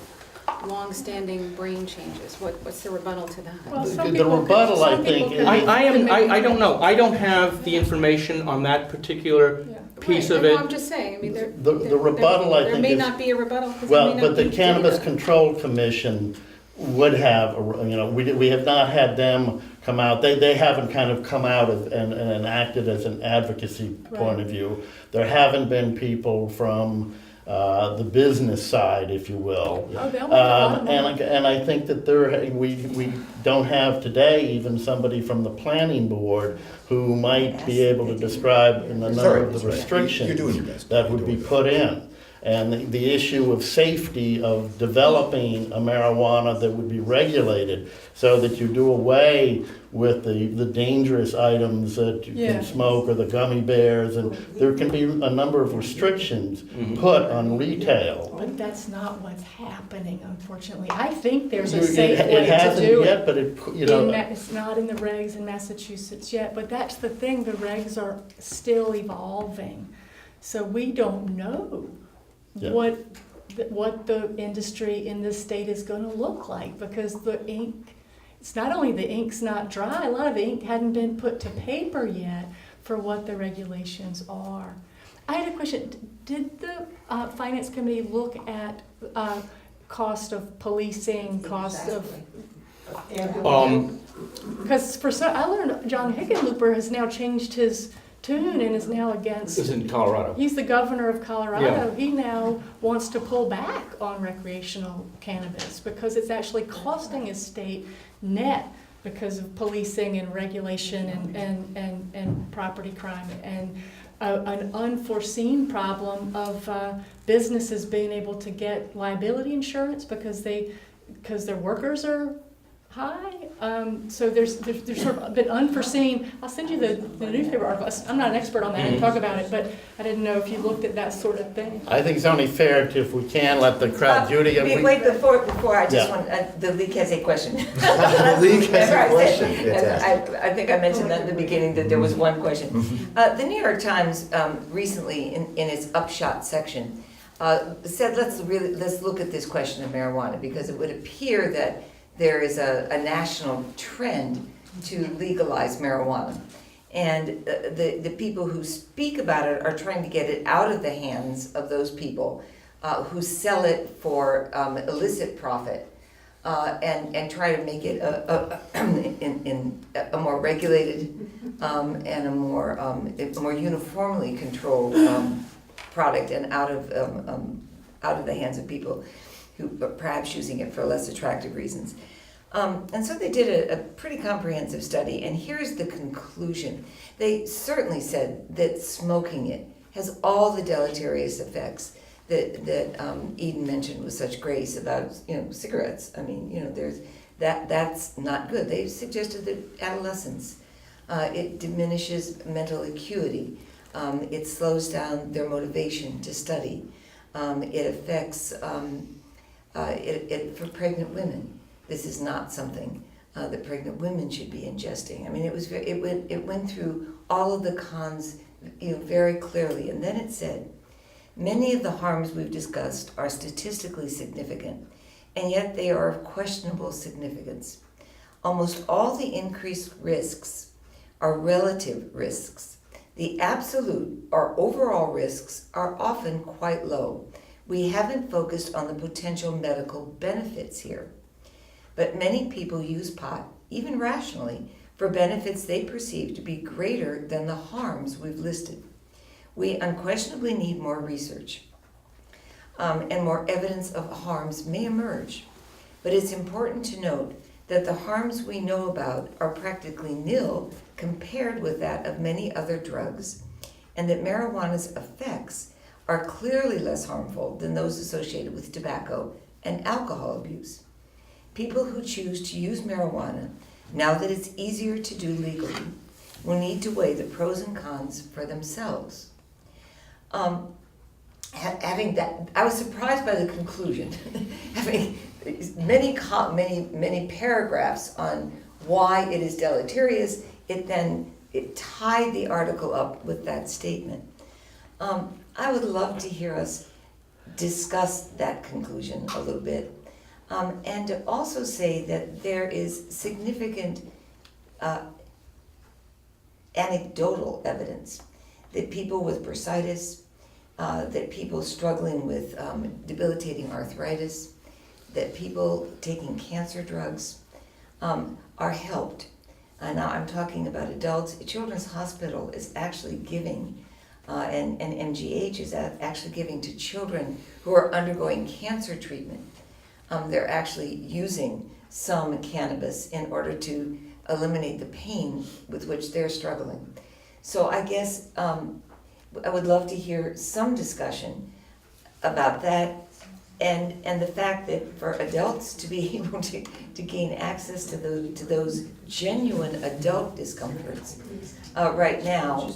long-standing brain changes? What's the rebuttal to that? Well, The some people rebuttal, I some people think, could- I don't know. I don't have the information on that particular Yeah. piece Right, of I it. know, I'm just saying, I mean, The rebuttal, I there think, may is... not be a rebuttal, because there Well, may not but the be Cannabis data. Control Commission would have, you know, we have not had them come out, they haven't kind of come out and acted as an advocacy point of view. There haven't been people from the business side, if you will. Oh, they'll make a lot of money. And I think that we don't have today even somebody from the planning board who might be able to describe a It's all number right, of it's the all right. restrictions You're doing your best. that You're would be doing your put in. And the issue of safety of developing a marijuana that would be regulated so that you do away with the dangerous items that you Yeah. can smoke or the gummy bears, and there can be a number of restrictions put on retail. But that's not what's happening, unfortunately. I think there's a It safe way it to hasn't do yet, it. but it, you know. It's not in the regs in Massachusetts yet, but that's the thing, the regs are still evolving. So we don't know Yeah. what the industry in this state is gonna look like, because the ink, it's not only the ink's not dry, a lot of the ink hadn't been put to paper yet for what the regulations are. I had a question, did the Finance Committee look at cost of policing, cost of, because for some, I learned John Hickenlooper has now changed his tune and is now against. This is in Colorado. He's the governor of Colorado. Yeah. He now wants to pull back on recreational cannabis because it's actually costing his state net because of policing and regulation and property crime and an unforeseen problem of businesses being able to get liability insurance because their workers are high. So there's sort of been unforeseen. I'll send you the newspaper article. I'm not an expert on that. I didn't talk about it, but I didn't know if you looked at that sort of thing. I think it's only fair to, if we can, let the crowd, Judy. Wait, before, I just Yeah. want, the league has a question. The league has a Remember I question. said- Fantastic. I think I mentioned that in the beginning, that there was one question. The New York Times recently, in its upshot section, said, let's look at this question of marijuana, because it would appear that there is a national trend to legalize marijuana. And the people who speak about it are trying to get it out of the hands of those people who sell it for illicit profit and try to make it a more regulated and a more uniformly controlled product and out of the hands of people who are perhaps using it for less attractive reasons. And so they did a pretty comprehensive study, and here's the conclusion. They certainly said that smoking it has all the deleterious effects that Eden mentioned with such grace about, cigarettes. I mean, there's that's not good. They suggested that adolescents, it diminishes mental acuity. It slows down their motivation to study. It affects for pregnant women. This is not something that pregnant women should be ingesting. I mean, it went through all of the cons, very clearly, and then it said Many of the harms we've discussed are statistically significant, and yet they are of questionable significance. Almost all the increased risks are relative risks. The absolute or overall risks are often quite low. We haven't focused on the potential medical benefits here. But many people use pot, even rationally, for benefits they perceive to be greater than the harms we've listed. We unquestionably need more research, and more evidence of harms may emerge. But it's important to note that the harms we know about are practically nil compared with that of many other drugs, and that marijuana's effects are clearly less harmful than those associated with tobacco and alcohol abuse. People who choose to use marijuana, now that it's easier to do legally, will need to weigh the pros and cons for themselves. Having that, I was surprised by the conclusion. Having many paragraphs on why it is deleterious, it tied the article up with that statement. I would love to hear us discuss that conclusion a little bit, and to also say that there is significant anecdotal evidence that people with bursitis, that people struggling with debilitating arthritis, that people taking cancer drugs are helped. Now I'm talking about adults. Children's Hospital is actually giving, and MGH is actually giving to children who are undergoing cancer treatment. They're actually using some cannabis in order to eliminate the pain with which they're struggling. So I guess I would love to hear some discussion about that, and the fact that for adults to be able to gain access to those genuine adult discomforts right now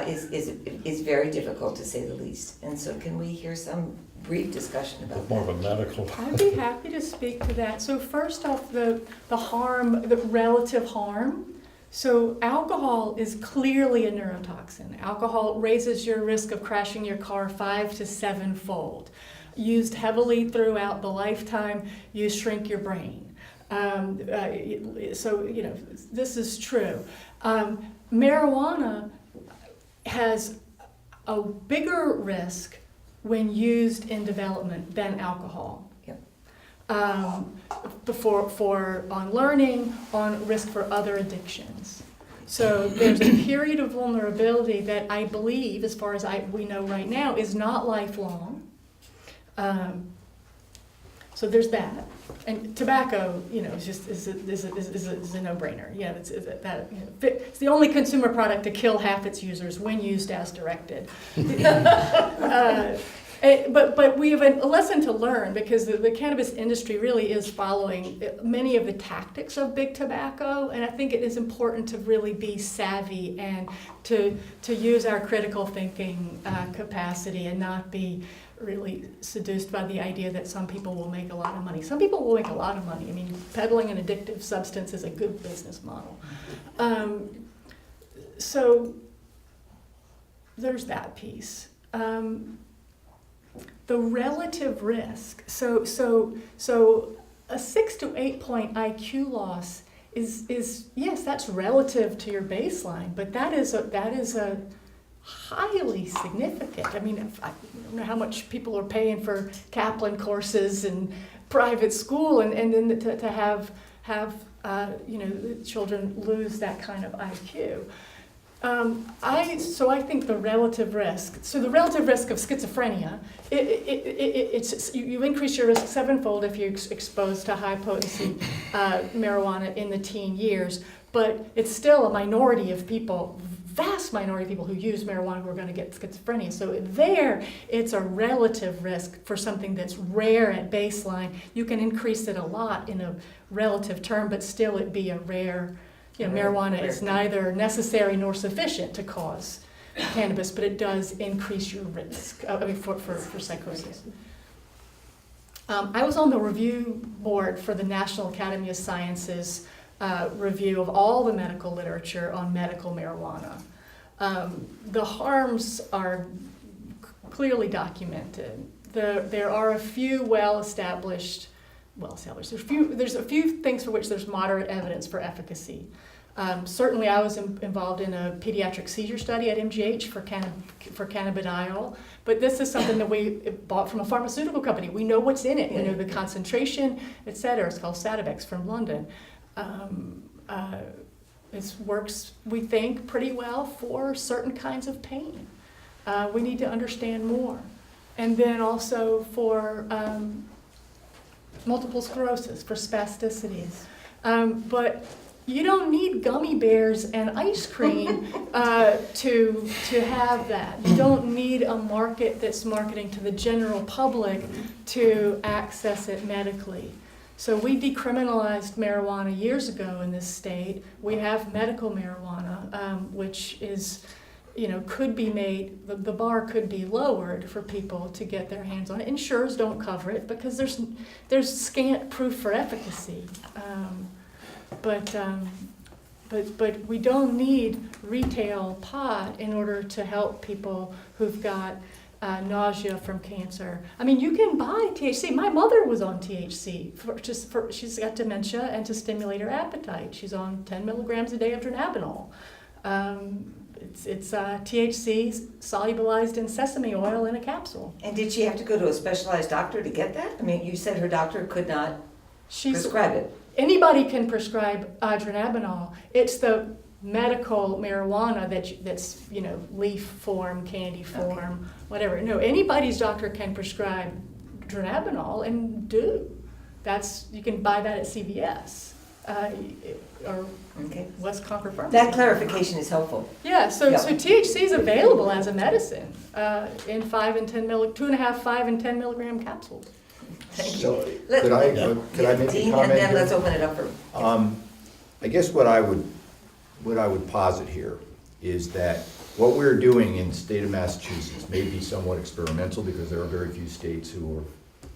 is very difficult, to say the least. And so can we hear some brief discussion about that? More of a medical. I'd be happy to speak to that. So first off, the harm, the relative harm. So alcohol is clearly a neurotoxin. Alcohol raises your risk of crashing your car 5 to 7-fold. Used heavily throughout the lifetime, you shrink your brain. So, you know, this is true. Marijuana has a bigger risk when used in development than alcohol. On learning, on risk for other addictions. So there's a period of vulnerability that I believe, as far as we know right now, is not lifelong. So there's that. And tobacco, you know, is a no-brainer. Yeah, it's the only consumer product to kill half its users when used as directed. But we have a lesson to learn, because the cannabis industry really is following many of the tactics of big tobacco, and I think it is important to really be savvy and to use our critical thinking capacity and not be really seduced by the idea that some people will make a lot of money. Some people will make a lot of money. I mean, peddling an addictive substance is a good business model. So there's that piece. The relative risk. So a 6 to 8 point IQ loss is yes, that's relative to your baseline, but that is a highly significant. I mean, I don't know how much people are paying for Kaplan courses and private school, and then to have children lose that kind of IQ. I think the relative risk. So the relative risk of schizophrenia, you increase your risk 7-fold if you're exposed to high potency marijuana in the teen years. But it's still a minority of people, vast minority of people who use marijuana who are going to get schizophrenia. So there, it's a relative risk for something that's rare at baseline. You can increase it a lot in a relative term, but still it'd be a rare. Marijuana is neither necessary nor sufficient to cause cannabis, but it does increase your risk for psychosis. I was on the review board for the National Academy of Sciences review of all the medical literature on medical marijuana. The harms are clearly documented. There are a few well-established, there's a few things for which there's moderate evidence for efficacy. Certainly I was involved in a pediatric seizure study at MGH for cannabidiol, but this is something that we bought from a pharmaceutical company. We know what's in it, we know the concentration, et cetera. It's called Sativex from London. It works, we think, pretty well for certain kinds of pain. We need to understand more. And then also for multiple sclerosis, for spasticity. But you don't need gummy bears and ice cream to have that. You don't need a market that's marketing to the general public to access it medically. So we decriminalized marijuana years ago in this state. We have medical marijuana, which is, could be made, the bar could be lowered for people to get their hands on it. Insurers don't cover it because there's scant proof for efficacy. But we don't need retail pot in order to help people who've got nausea from cancer. I mean, you can buy THC. My mother was on THC she's got dementia and to stimulate her appetite. She's on 10 milligrams a day of dronabinol. It's THC solubilized in sesame oil in a capsule. And did she have to go to a specialized doctor to get that? I mean, you said her doctor could not prescribe it. Anybody can prescribe dronabinol. It's the medical marijuana that's leaf form, candy form, whatever. No, anybody's doctor can prescribe dronabinol and do. You can buy that at CVS or West Concord Pharmacy. That clarification is helpful. Yeah, so THC is available as a medicine in 5 and 10 5 and 10 milligram capsules. Thank you. So, could I make Dean, a comment and then here? let's open it up for. I guess what I would posit here is that what we're doing in the state of Massachusetts may be somewhat experimental because there are very few states who have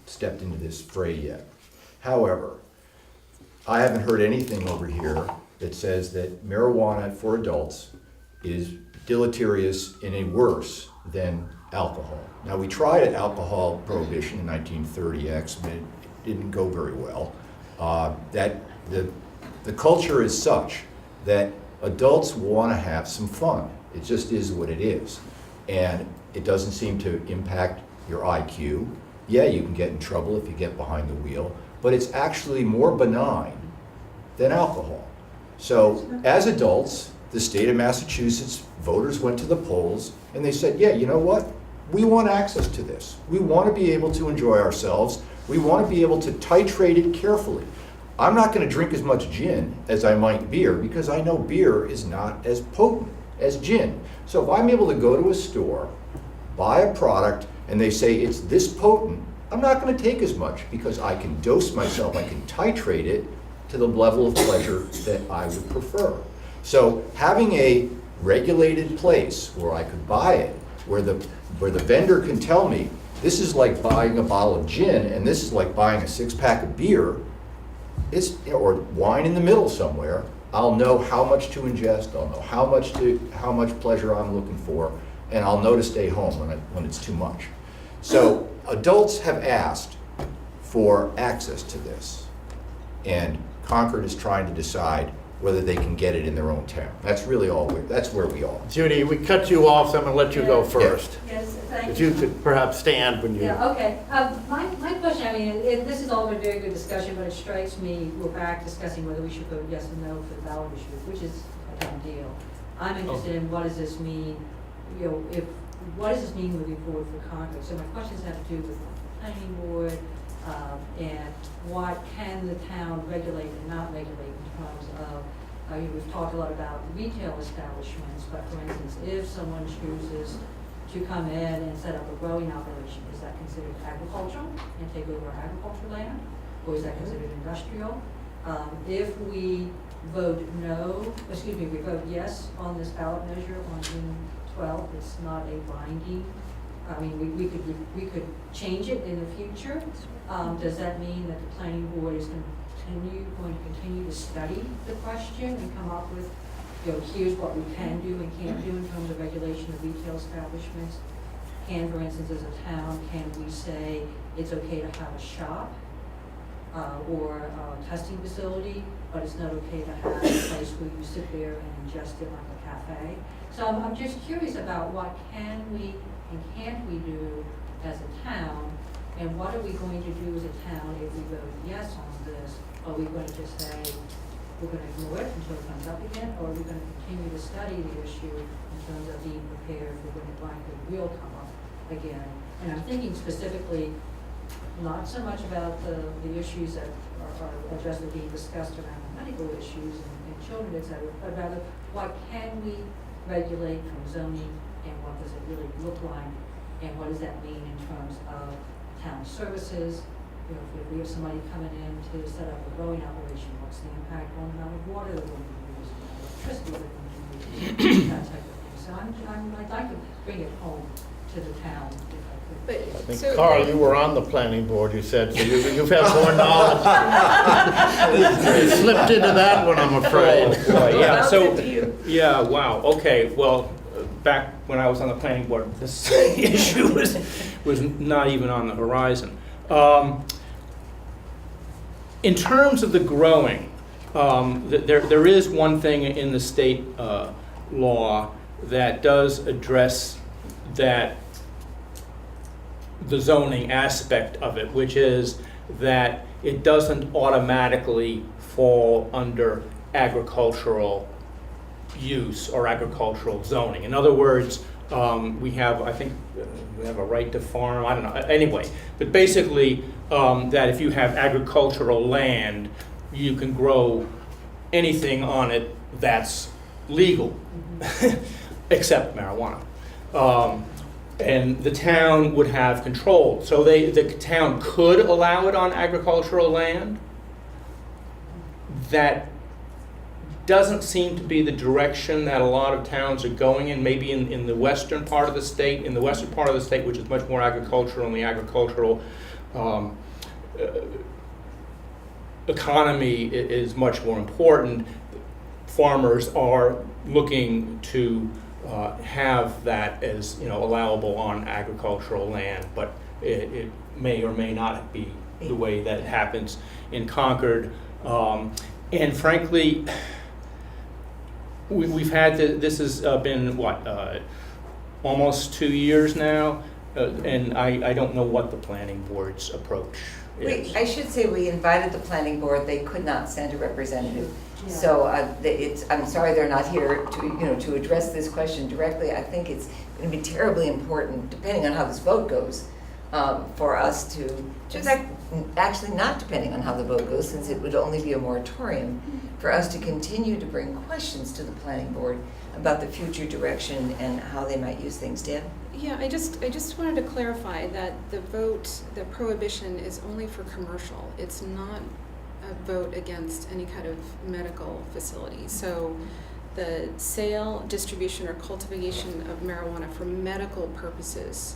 stepped into this fray yet. However, I haven't heard anything over here that says that marijuana for adults is deleterious any worse than alcohol. Now, we tried an alcohol prohibition in 1930X, but it didn't go very well. That the culture is such that adults want to have some fun. It just is what it is. And it doesn't seem to impact your IQ. Yeah, you can get in trouble if you get behind the wheel, but it's actually more benign than alcohol. So as adults, the state of Massachusetts voters went to the polls and they said, yeah, you know what? We want access to this. We want to be able to enjoy ourselves. We want to be able to titrate it carefully. I'm not going to drink as much gin as I might beer because I know beer is not as potent as gin. So if I'm able to go to a store, buy a product, and they say it's this potent, I'm not going to take as much because I can dose myself, I can titrate it to the level of pleasure that I would prefer. So having a regulated place where I could buy it, where the vendor can tell me, this is like buying a bottle of gin and this is like buying a 6-pack of beer, or wine in the middle somewhere, I'll know how much to ingest, I'll know how much pleasure I'm looking for, and I'll know to stay home when it's too much. So adults have asked for access to this, and Concord is trying to decide whether they can get it in their own town. That's really that's where we are. Judy, we cut you off, so I'm going to let you go first. Yes, thank If you. you could perhaps stand when you... Yeah, okay. My question, I mean, this is all a very good discussion, but it strikes me, we're back discussing whether we should vote yes or no for the ballot issue, which is a done deal. I'm interested in what does this mean, what does this mean moving forward for Concord? So my questions have to do with the planning board, and what can the town regulate and not regulate in terms of, we've talked a lot about retail establishments, but for instance, if someone chooses to come in and set up a growing operation, is that considered agricultural and take over agricultural land? Or is that considered industrial? If we vote we vote yes on this ballot measure on June 12th, it's not a binding, I mean, we could change it in the future. Does that mean that the planning board is going to continue to study the question and come up with, here's what we can do and can't do in terms of regulation of retail establishments? for instance, as a town, can we say it's okay to have a shop or a testing facility, but it's not okay to have a place where you sit there and ingest it like a cafe? So I'm just curious about what can we and can't we do as a town, and what are we going to do as a town if we vote yes on this? Are we going to just say, we're going to ignore it until it comes up again, or are we going to continue to study the issue in terms of being prepared for when it likely will come up again? And I'm thinking specifically, not so much about the issues that are just being discussed around medical issues and children, et cetera, but rather what can we regulate from zoning, and what does it really look like, and what does that mean in terms of town services? You know, if we have somebody coming in to set up a growing operation, what's the impact on the amount of water they're going to use, electricity they're going to use, that type of thing. So I'd like to bring it home to the town if I could. But, I think, so- Carl, you were on the planning board, you said, so you've had more knowledge. You slipped into that one, I'm afraid. Oh, boy, yeah, Bounce so, into you. yeah, wow, okay, well, back when I was on the planning board, this issue was not even on the horizon. In terms of the growing, there is one thing in the state law that does address that, the zoning aspect of it, which is that it doesn't automatically fall under agricultural use or agricultural zoning. In other words, we have, I think, we have a right to farm, I don't know, anyway. But basically, that if you have agricultural land, you can grow anything on it that's legal, except marijuana. And the town would have control. So the town could allow it on agricultural land. That doesn't seem to be the direction that a lot of towns are going in, maybe in the western part of the state. In the western part of the state, which is much more agricultural, and the agricultural economy is much more important, farmers are looking to have that as, you know, allowable on agricultural land, but it may or may not be the way that it happens in Concord. And frankly, we've had this has been what, almost 2 years now, and I don't know what the planning board's approach is. I should say we invited the planning board, they could not send a representative. Yeah. So I'm sorry they're not here to address this question directly. I think it's going to be terribly important, depending on how this vote goes, for us to, actually not depending on how the vote goes, since it would only be a moratorium, for us to continue to bring questions to the planning board about the future direction and how they might use things. Dan? Yeah, I just wanted to clarify that the prohibition is only for commercial. It's not a vote against any kind of medical facility. So the sale, distribution, or cultivation of marijuana for medical purposes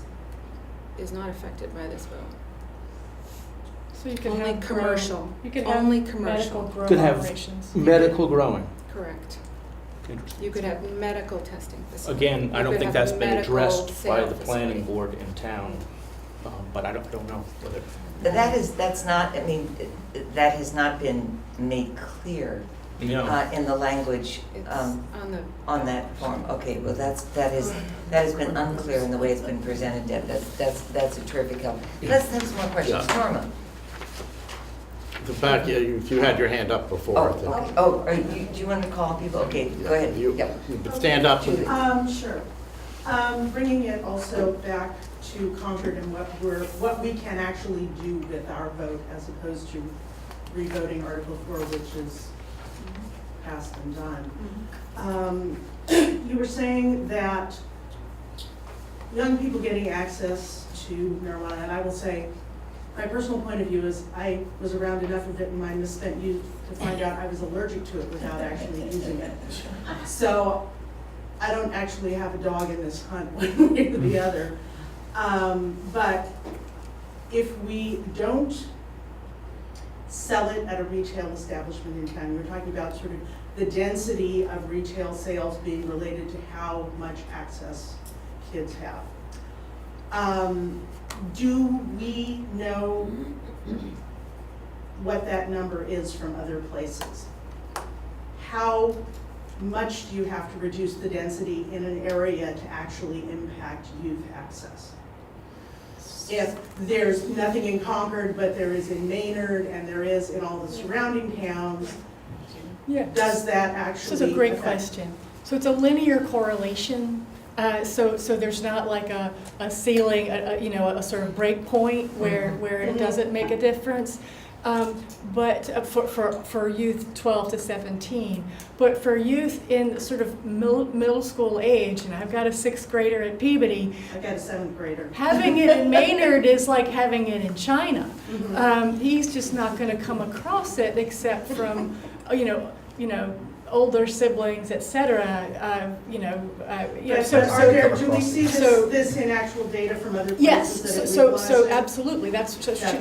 is not affected by this vote. So you can Only have commercial. You can Only have commercial. medical grow Could have operations. medical growing. Correct. Interesting. You could have medical testing facility. Again, I You don't could think have that's been medical addressed by sale the planning facility. board in town, but I don't know whether. That's not, I mean, that has not been made clear No. in the language It's on the. on that form. Okay, well, that has been unclear in the way it's been presented, Deb. That's a terrific help. Let's have some more questions. Yeah. Norma? In fact, you had your hand up before. I think. Okay. Do you want to call people? Okay, go ahead. You Yep. but stand up. Julie. Sure. Bringing it also back to Concord and what we can actually do with our vote as opposed to revoting Article 4, which is passed and done. You were saying that young people getting access to marijuana, and I will say, my personal point of view is I was around enough of it in my misspent youth to find out I was allergic to it without actually using it. So I don't actually have a dog in this hunt one way or the other. But if we don't sell it at a retail establishment in town, we're talking about sort of the density of retail sales being related to how much access kids have. Do we know what that number is from other places? How much do you have to reduce the density in an area to actually impact youth access? If there's nothing in Concord, but there is in Maynard and there is in all the surrounding towns, Yeah. does that actually? This is a great affect- question. So it's a linear correlation. So there's not like a ceiling, a sort of break point where it doesn't make a difference. But for youth 12 to 17, but for youth in sort of middle school age, and I've got a 6th grader at Peabody, I've got a 7th grader. having it in Maynard is like having it in China. He's just not going to come across it except from, older siblings, et cetera. Do we see this in actual data from other places? Yes, that it so realizes? absolutely.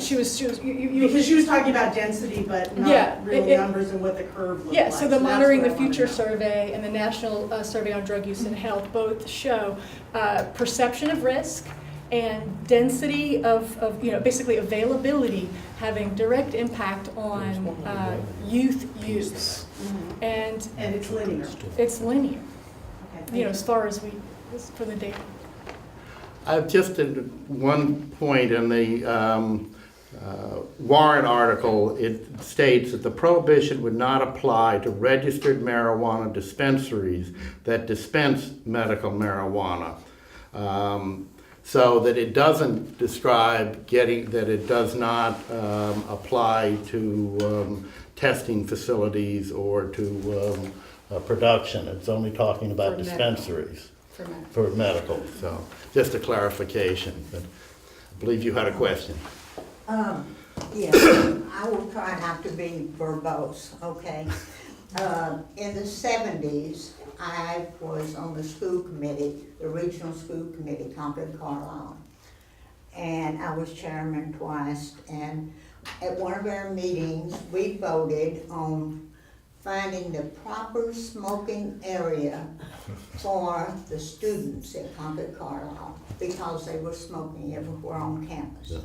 She was Because she was talking about density, but Yeah, not real numbers and what the curve looked like. Yeah, so the that's Monitoring the what I wanna Future know. survey and the National Survey on Drug Use and Health both show perception of risk and density of basically availability having direct impact on youth use. And And it's linear. it's linear, Okay, as far as for the data. I've just at one point in the Warren article, it states that the prohibition would not apply to registered marijuana dispensaries that dispense medical marijuana. So that it doesn't describe that it does not apply to testing facilities or to production. It's only talking about For medical. dispensaries For medical. for medical. So just a clarification. But I believe you had a question. Yeah, I will try not to be verbose, okay? In the 70s, I was on the school committee, the regional school committee, Concord, Carlisle. And I was chairman twice, and at one of our meetings, we voted on finding the proper smoking area for the students at Concord, Carlisle, because they were smoking everywhere on campus. Yeah.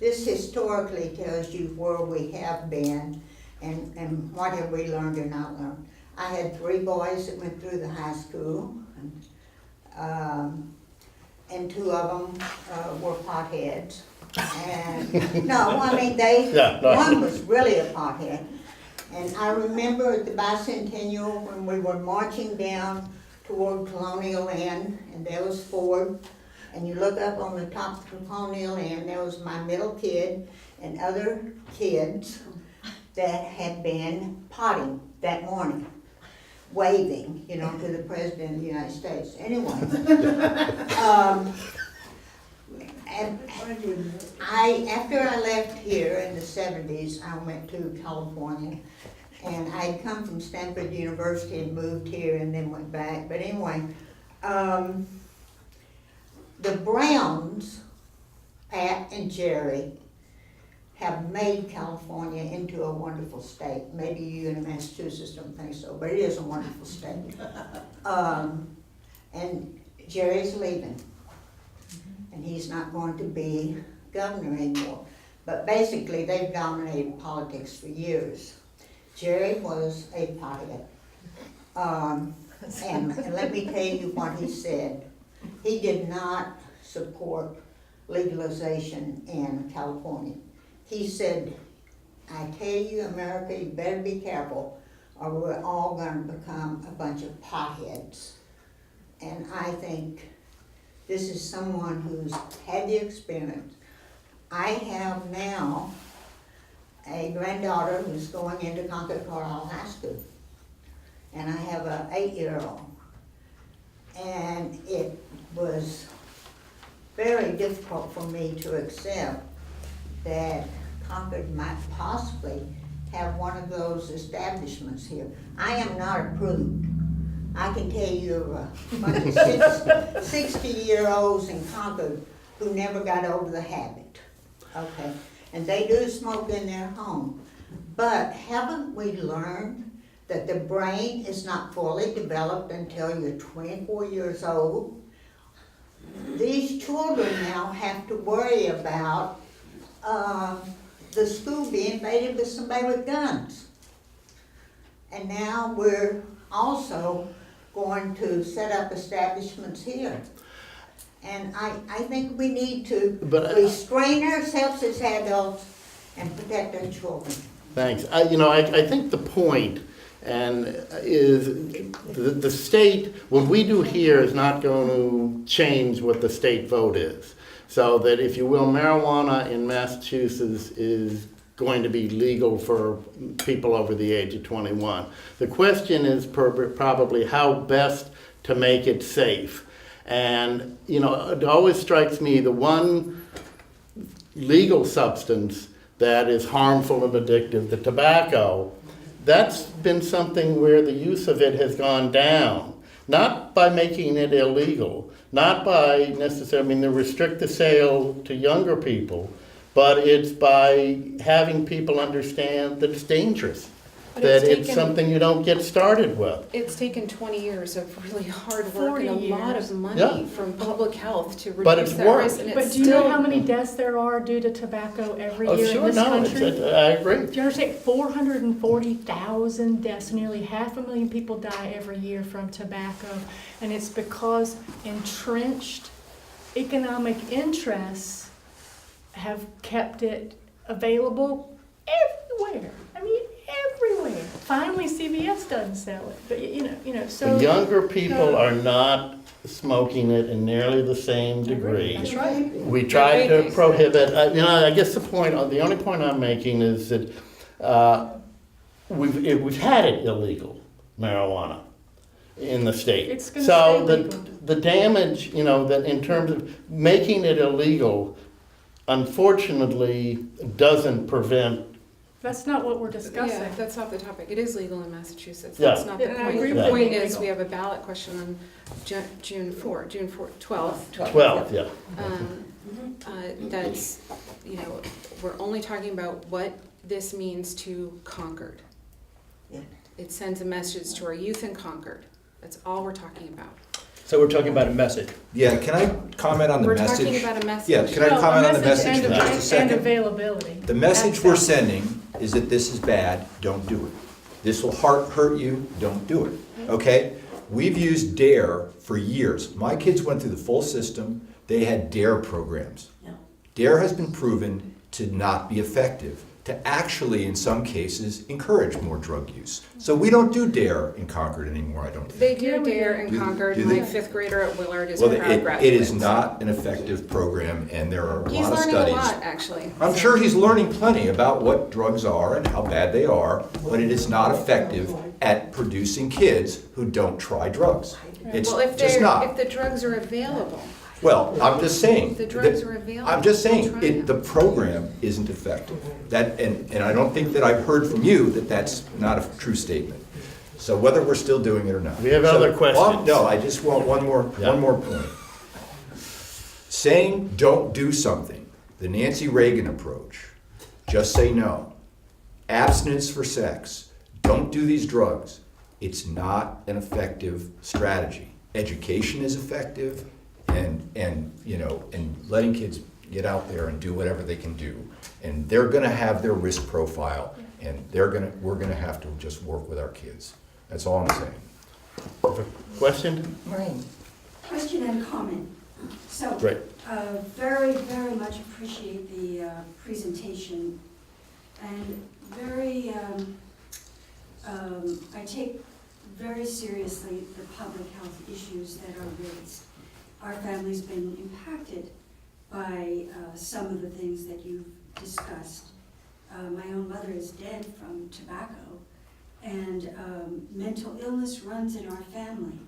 This historically tells you where we have been and what have we learned or not learned. I had 3 boys that went through the high school, and 2 of them were potheads. And no, I mean one was really a pothead. And I remember at the bicentennial when we were marching down toward Colonial Inn, and there was Ford. And you look up on the top of Colonial Inn, there was my middle kid and other kids that had been potting that morning, waving, to the President of the United States. Anyway, and after I left here in the 70s, I went to California, and I had come from Stanford University and moved here and then went back. But anyway, the Browns, Pat and Jerry, have made California into a wonderful state. Maybe you in Massachusetts don't think so, but it is a wonderful state. And Jerry's leaving, and he's not going to be governor anymore. But basically, they've dominated politics for years. Jerry was a pothead. And let me tell you what he said. He did not support legalization in California. He said, I tell you, America, you better be careful, or we're all going to become a bunch of potheads. And I think this is someone who's had the experience. I have now a granddaughter who's going into Concord Carlisle High School, and I have an 8-year-old. And it was very difficult for me to accept that Concord might possibly have one of those establishments here. I am not approved. I can tell you a bunch of 60-year-olds in Concord who never got over the habit, okay? And they do smoke in their home. But haven't we learned that the brain is not fully developed until you're 24 years old? these children now have to worry about the school being invaded with somebody with guns. And now we're also going to set up establishments here. And I think we need to But, restrain ourselves as adults and protect our children. Thanks. I think the point is the state, what we do here is not going to change what the state vote is. So that, if you will, marijuana in Massachusetts is going to be legal for people over the age of 21. The question is probably how best to make it safe. And, it always strikes me the one legal substance that is harmful and addictive, the tobacco, that's been something where the use of it has gone down. Not by making it illegal, not by necessarily, they restrict the sale to younger people, but it's by having people understand that it's dangerous. But That it's it's taken- something you don't get started with. It's taken 20 years of really hard work and a 40 lot years. of money Yeah. from public health to But reduce it's that worked. risk, and But it's do you know still. how many deaths there are due to tobacco every Oh, year in sure, this no, country? I agree. Do you understand? 440,000 deaths, nearly 500,000 people die every year from tobacco. And it's because entrenched economic interests have kept it available everywhere. I mean, everywhere. Finally, CVS doesn't sell it, but so. The younger people are not smoking it in nearly the same degree. That's right. We tried to prohibit, I guess the only point I'm making is that we've had it illegal, marijuana, in the state. It's gonna So stay legal. the damage, that in terms of making it illegal, unfortunately, doesn't prevent. That's not what we're discussing. Yeah, that's not the topic. It is legal in Massachusetts. Yeah. That's not the Yeah, I point. agree The with point you. is, we have a ballot question on June 12th. 12, yeah. That's, we're only talking about what this means to Concord. Yeah. It sends a message to our youth in Concord. That's all we're talking about. So we're talking about a message. Yeah, can I comment on the We're message? talking about a message. Yeah, can I Well, comment on the a message and for just a And second? availability. The message we're Access. sending is that this is bad, don't do it. This will hurt you, don't do it, okay? We've used DARE for years. My kids went through the full system, they had DARE programs. DARE has been proven to not be effective, to actually, in some cases, encourage more drug use. So we don't do DARE in Concord anymore, I don't think. They do Yeah, we DARE do. in Do- Concord. do My they? 5th grader at Willard is a Well, proud graduate. it is not an effective program, and there are a He's lot of learning a studies. lot, actually. I'm sure he's learning plenty about what drugs are and how bad they are, but it is not effective at producing kids who don't try drugs. It's Well, if just not. the drugs are available. Well, I'm just saying. The drugs that- are available. I'm just saying, Try them. the program isn't effective. And I don't think that I've heard from you that that's not a true statement. So whether we're still doing it or not. We have So, other questions. No, I just want one more point. Saying don't do something, the Nancy Reagan approach, just say no. Abstinence for sex, don't do these drugs. It's not an effective strategy. Education is effective, and letting kids get out there and do whatever they can do. And they're gonna have their risk profile, and we're gonna have to just work with our kids. That's all I'm saying. Question? Maureen? Question and comment. So, Great. very, very much appreciate the presentation, and I take very seriously the public health issues that are raised. Our family's been impacted by some of the things that you've discussed. My own mother is dead from tobacco, and mental illness runs in our family.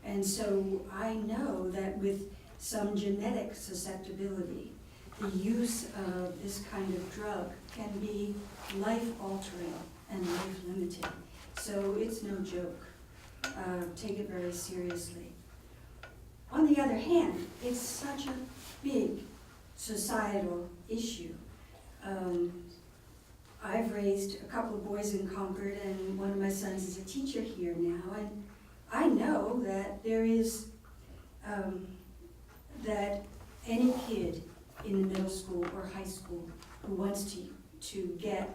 And so I know that with some genetic susceptibility, the use of this kind of drug can be life-altering and life-limiting. So it's no joke. Take it very seriously. On the other hand, it's such a big societal issue. I've raised a couple of boys in Concord, and one of my sons is a teacher here now, and I know that there is that any kid in the middle school or high school who wants to get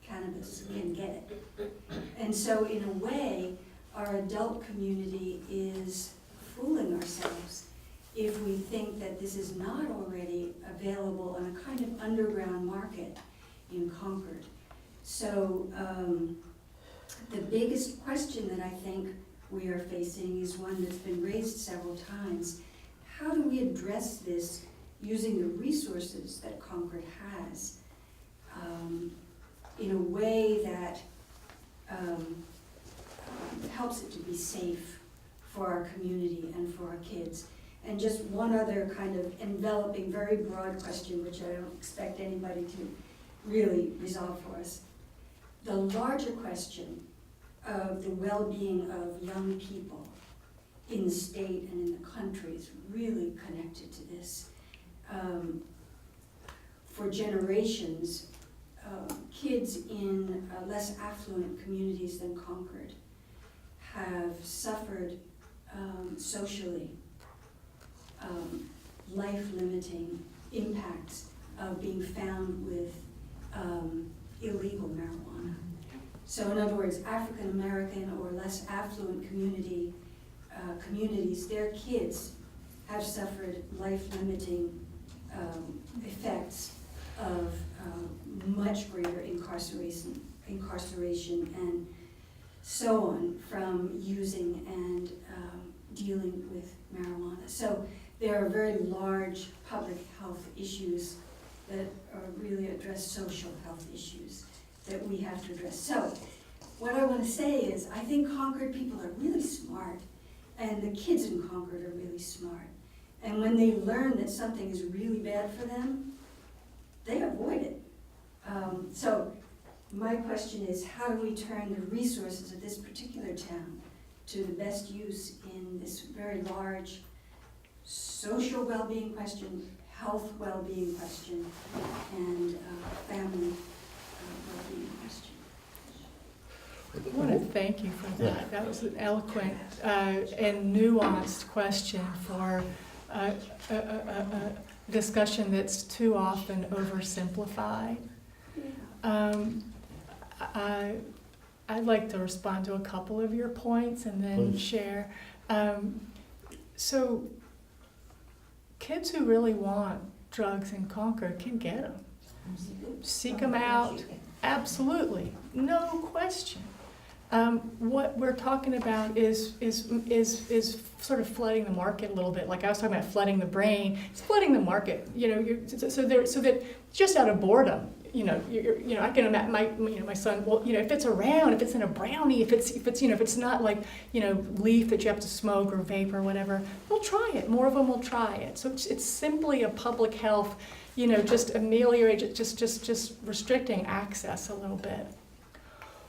cannabis can get it. And so in a way, our adult community is fooling ourselves if we think that this is not already available on a kind of underground market in Concord. So the biggest question that I think we are facing is one that's been raised several times. How do we address this using the resources that Concord has in a way that helps it to be safe for our community and for our kids? And just one other kind of enveloping, very broad question, which I don't expect anybody to really resolve for us. The larger question of the well-being of young people in the state and in the country is really connected to this. For generations, kids in less affluent communities than Concord have suffered socially life-limiting impacts of being found with illegal marijuana. So in other words, African American or less affluent communities, their kids have suffered life-limiting effects of much greater incarceration and so on from using and dealing with marijuana. So there are very large public health issues that really address social health issues that we have to address. So what I want to say is I think Concord people are really smart, and the kids in Concord are really smart. And when they learn that something is really bad for them, they avoid it. So my question is, how do we turn the resources of this particular town to the best use in this very large social well-being question, health well-being question, and family well-being question? I want to thank you for that. That was an eloquent and nuanced question for a discussion that's too often oversimplified. I'd like to respond to a couple of your points and then Please. share. So kids who really want drugs in Concord can get them. Seek them out, absolutely, no question. What we're talking about is sort of flooding the market a little bit. Like I was talking about flooding the brain. It's flooding the market. So that just out of boredom, I can imagine my son. Well, if it's around, if it's in a brownie, if it's not like leaf that you have to smoke or vape or whatever, they'll try it. More of them will try it. So it's simply a public health, just ameliorate, just restricting access a little bit.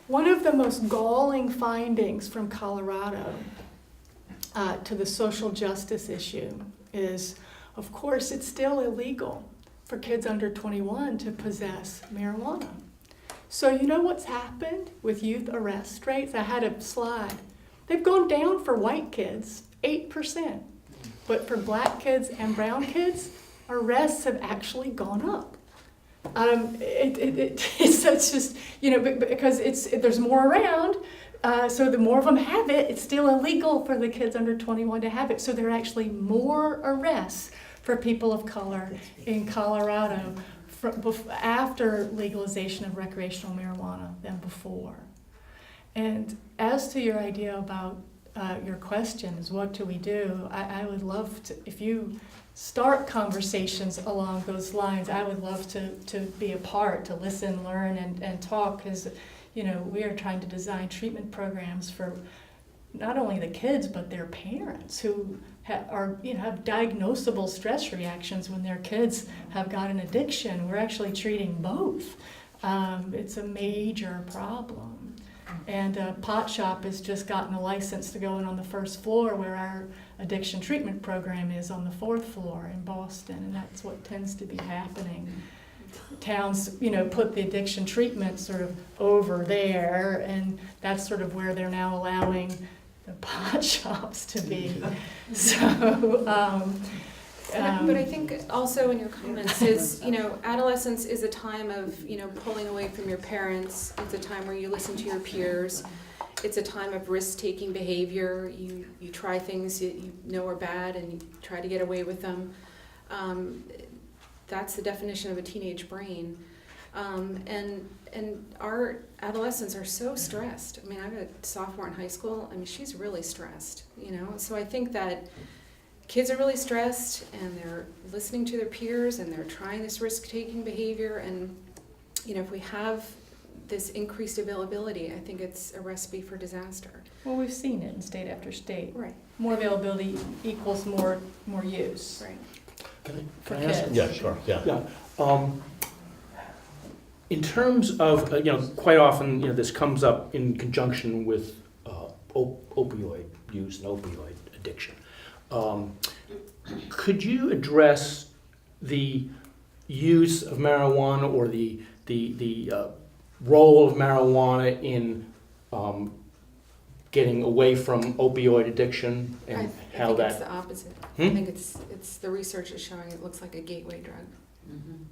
One of the most galling findings from Colorado to the social justice issue is, of course, it's still illegal for kids under 21 to possess marijuana. So you know what's happened with youth arrest rates? I had a slide. They've gone down for white kids, 8%. But for black kids and brown kids, arrests have actually gone up. It's just, because there's more around, so the more of them have it, it's still illegal for the kids under 21 to have it. So there are actually more arrests for people of color in Colorado after legalization of recreational marijuana than before. And as to your idea about your question is what do we do, I would love to, if you start conversations along those lines, I would love to be a part, to listen, learn, and talk, because we are trying to design treatment programs for not only the kids but their parents who have diagnosable stress reactions when their kids have got an addiction. We're actually treating both. It's a major problem. And Pot Shop has just gotten a license to go in on the first floor where our addiction treatment program is on the 4th floor in Boston, and that's what tends to be happening. Towns, put the addiction treatment sort of over there, and that's sort of where they're now allowing the pot shops to be. So But I think also in your comments is, adolescence is a time of, pulling away from your parents. It's a time where you listen to your peers. It's a time of risk-taking behavior. You try things that you know are bad and you try to get away with them. That's the definition of a teenage brain. And our adolescents are so stressed. I mean, I have a sophomore in high school. I mean, she's really stressed, So I think that kids are really stressed and they're listening to their peers and they're trying this risk-taking behavior. And, if we have this increased availability, I think it's a recipe for disaster. Well, we've seen it in state after state. Right. More availability equals more use. Right. For Can I ask? kids. Yeah, sure, yeah. Yeah. In terms of, quite often, this comes up in conjunction with opioid use and opioid addiction. Could you address the use of marijuana or the role of marijuana in getting away from opioid addiction and how I think that? it's the opposite. Hmm? I think it's the research is showing it looks like a gateway drug.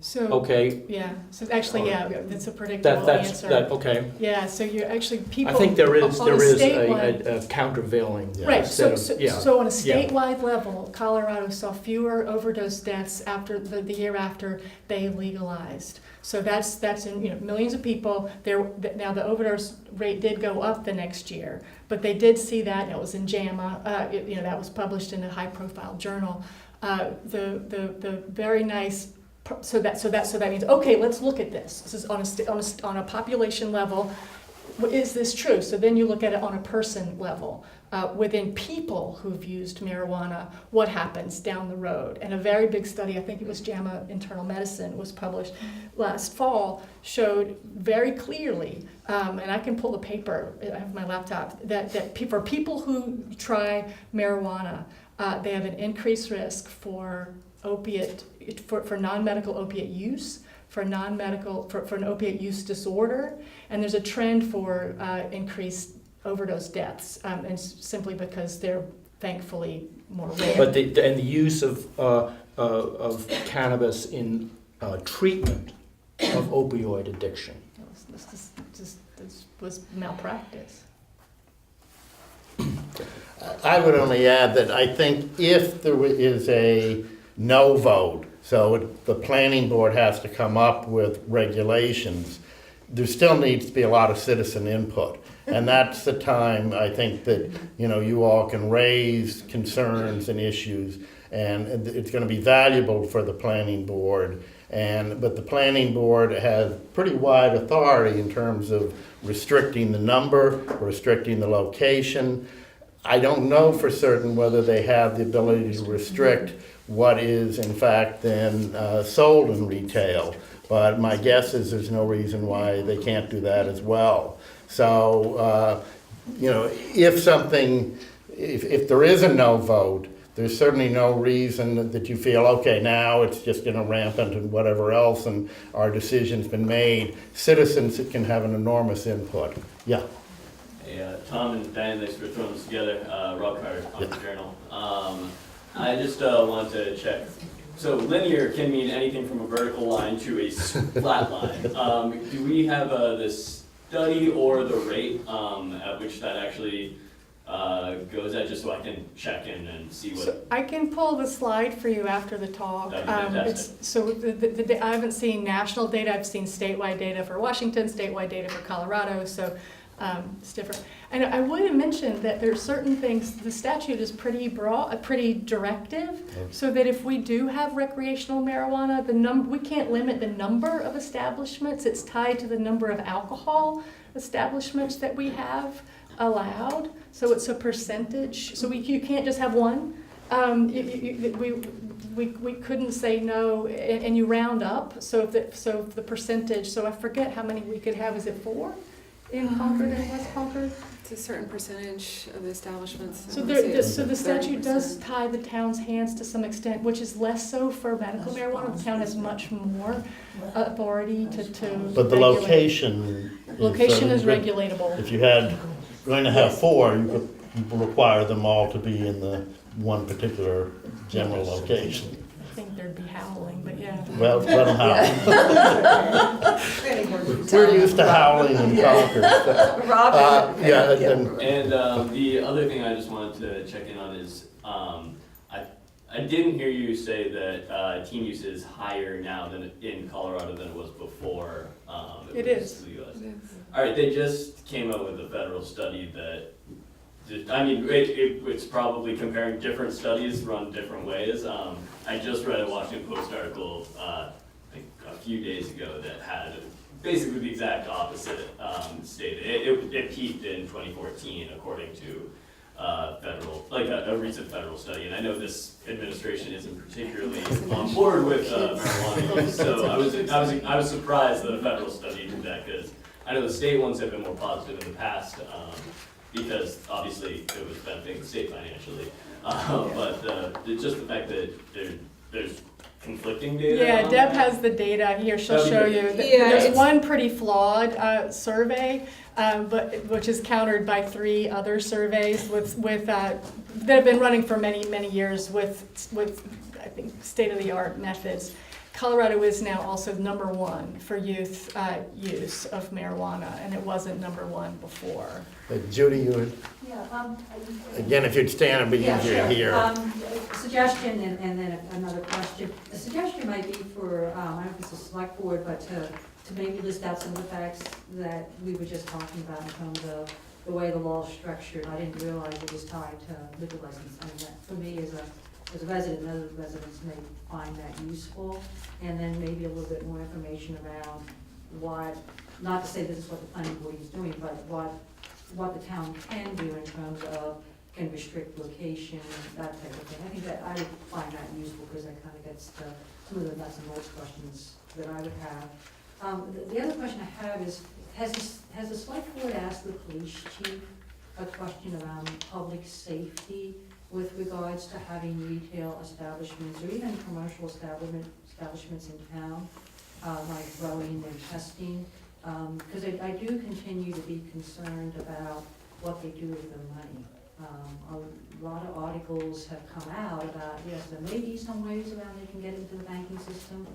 So, Okay, yeah, so actually, yeah, that's a predictable answer. okay. Yeah, so you're actually, people. I think there is on a statewide- a countervailing. Right, set so, of- yeah. so on a Yeah. statewide level, Colorado saw fewer overdose deaths after the year after they legalized. So that's in, millions of people. Now the overdose rate did go up the next year, but they did see that, and it was in JAMA, that was published in a high-profile journal. The very nice. So that means, okay, let's look at this. This is on a population level. Is this true? So then you look at it on a person level. Within people who've used marijuana, what happens down the road? And a very big study, I think it was JAMA Internal Medicine, was published last fall, showed very clearly, and I can pull the paper, I have my laptop, that for people who try marijuana, they have an increased risk for for non-medical opiate use, for an opiate use disorder, and there's a trend for increased overdose deaths, and simply because they're thankfully more rare. But the use of cannabis in treatment of opioid addiction. This was malpractice. I would only add that I think if there is a no vote, so the planning board has to come up with regulations, there still needs to be a lot of citizen input. And that's the time, I think, that, you all can raise concerns and issues, and it's gonna be valuable for the planning board. But the planning board has pretty wide authority in terms of restricting the number, restricting the location. I don't know for certain whether they have the ability to restrict what is in fact then sold in retail. But my guess is there's no reason why they can't do that as well. So, if there is a no vote, there's certainly no reason that you feel, okay, now it's just rampant and whatever else, and our decision's been made. Citizens can have an enormous input. Yeah. Hey, Tom and Diane, thanks for throwing this together. Rob Carter, Concord Journal. I just wanted to check. So linear can mean anything from a vertical line to a flat line. Do we have the study or the rate at which that actually goes at, just so I can check in and see what? So I can pull the slide for you after the talk. That'd be fantastic. So I haven't seen national data, I've seen statewide data for Washington, statewide data for Colorado, so it's different. And I would mention that there are certain things, the statute is pretty broad, pretty directive, so that if we do have recreational marijuana, we can't limit the number of establishments. It's tied to the number of alcohol establishments that we have allowed. So it's a percentage. So you can't just have one. We couldn't say no, and you round up. So if the percentage. So I forget how many we could have. Is it 4 in Concord and West Concord? It's a certain percentage of the establishments. So the statute does tie the town's hands to some extent, which is less so for medical marijuana. The town has much more authority to But the regulate. location. Location is regulatable. regulatable. If you had, going to have 4, you could require them all to be in the one particular general location. I think there'd be howling, but yeah. Well, let them howl. We're used to howling in Concord. so. Robin. Yeah, and And the other thing I just wanted to check in on is, I didn't hear you say that teen use is higher now than in Colorado than it was before. It was is. legalized. All right, they just came out with a federal study that, it's probably comparing different studies run different ways. I just read a Washington Post article, I think a few days ago that had basically the exact opposite stated. It peaked in 2014 according to a recent federal study, and I know this administration isn't particularly on board with marijuana use, so I was surprised that a federal study did that, because I know the state ones have been more positive in the past, because obviously it was benefiting the state financially, but just the fact that there's conflicting data. Yeah, on Deb that. has the data here, she'll That'd be show great. you. Yeah, There's it's- one pretty flawed survey, but, which is countered by 3 other surveys that have been running for many, many years with I think, state-of-the-art methods. Colorado is now also #1 for youth use of marijuana, and it wasn't #1 before. Judy, you would, Yeah, again, if you'd stand, it'd be yeah, easier to hear. Suggestion and then another question. The suggestion might be for, I don't know if it's a select board, but to maybe list out some of the facts that we were just talking about in terms of the way the law is structured. I didn't realize it was tied to liquor license. I mean, that for me as a resident, other residents may find that useful. And then maybe a little bit more information around what, not to say this is what the planning board is doing, but what the town can do in terms of can restrict location, that type of thing. I think that I would find that useful because that kind of gets to some of the nuts and bolts questions that I would have. The other question I have is, has the select board asked the police chief a question around public safety with regards to having retail establishments or even commercial establishments in town, like growing and testing? Because I do continue to be concerned about what they do with their money. A lot of articles have come out about, yes, there may be some ways around they can get into the banking system,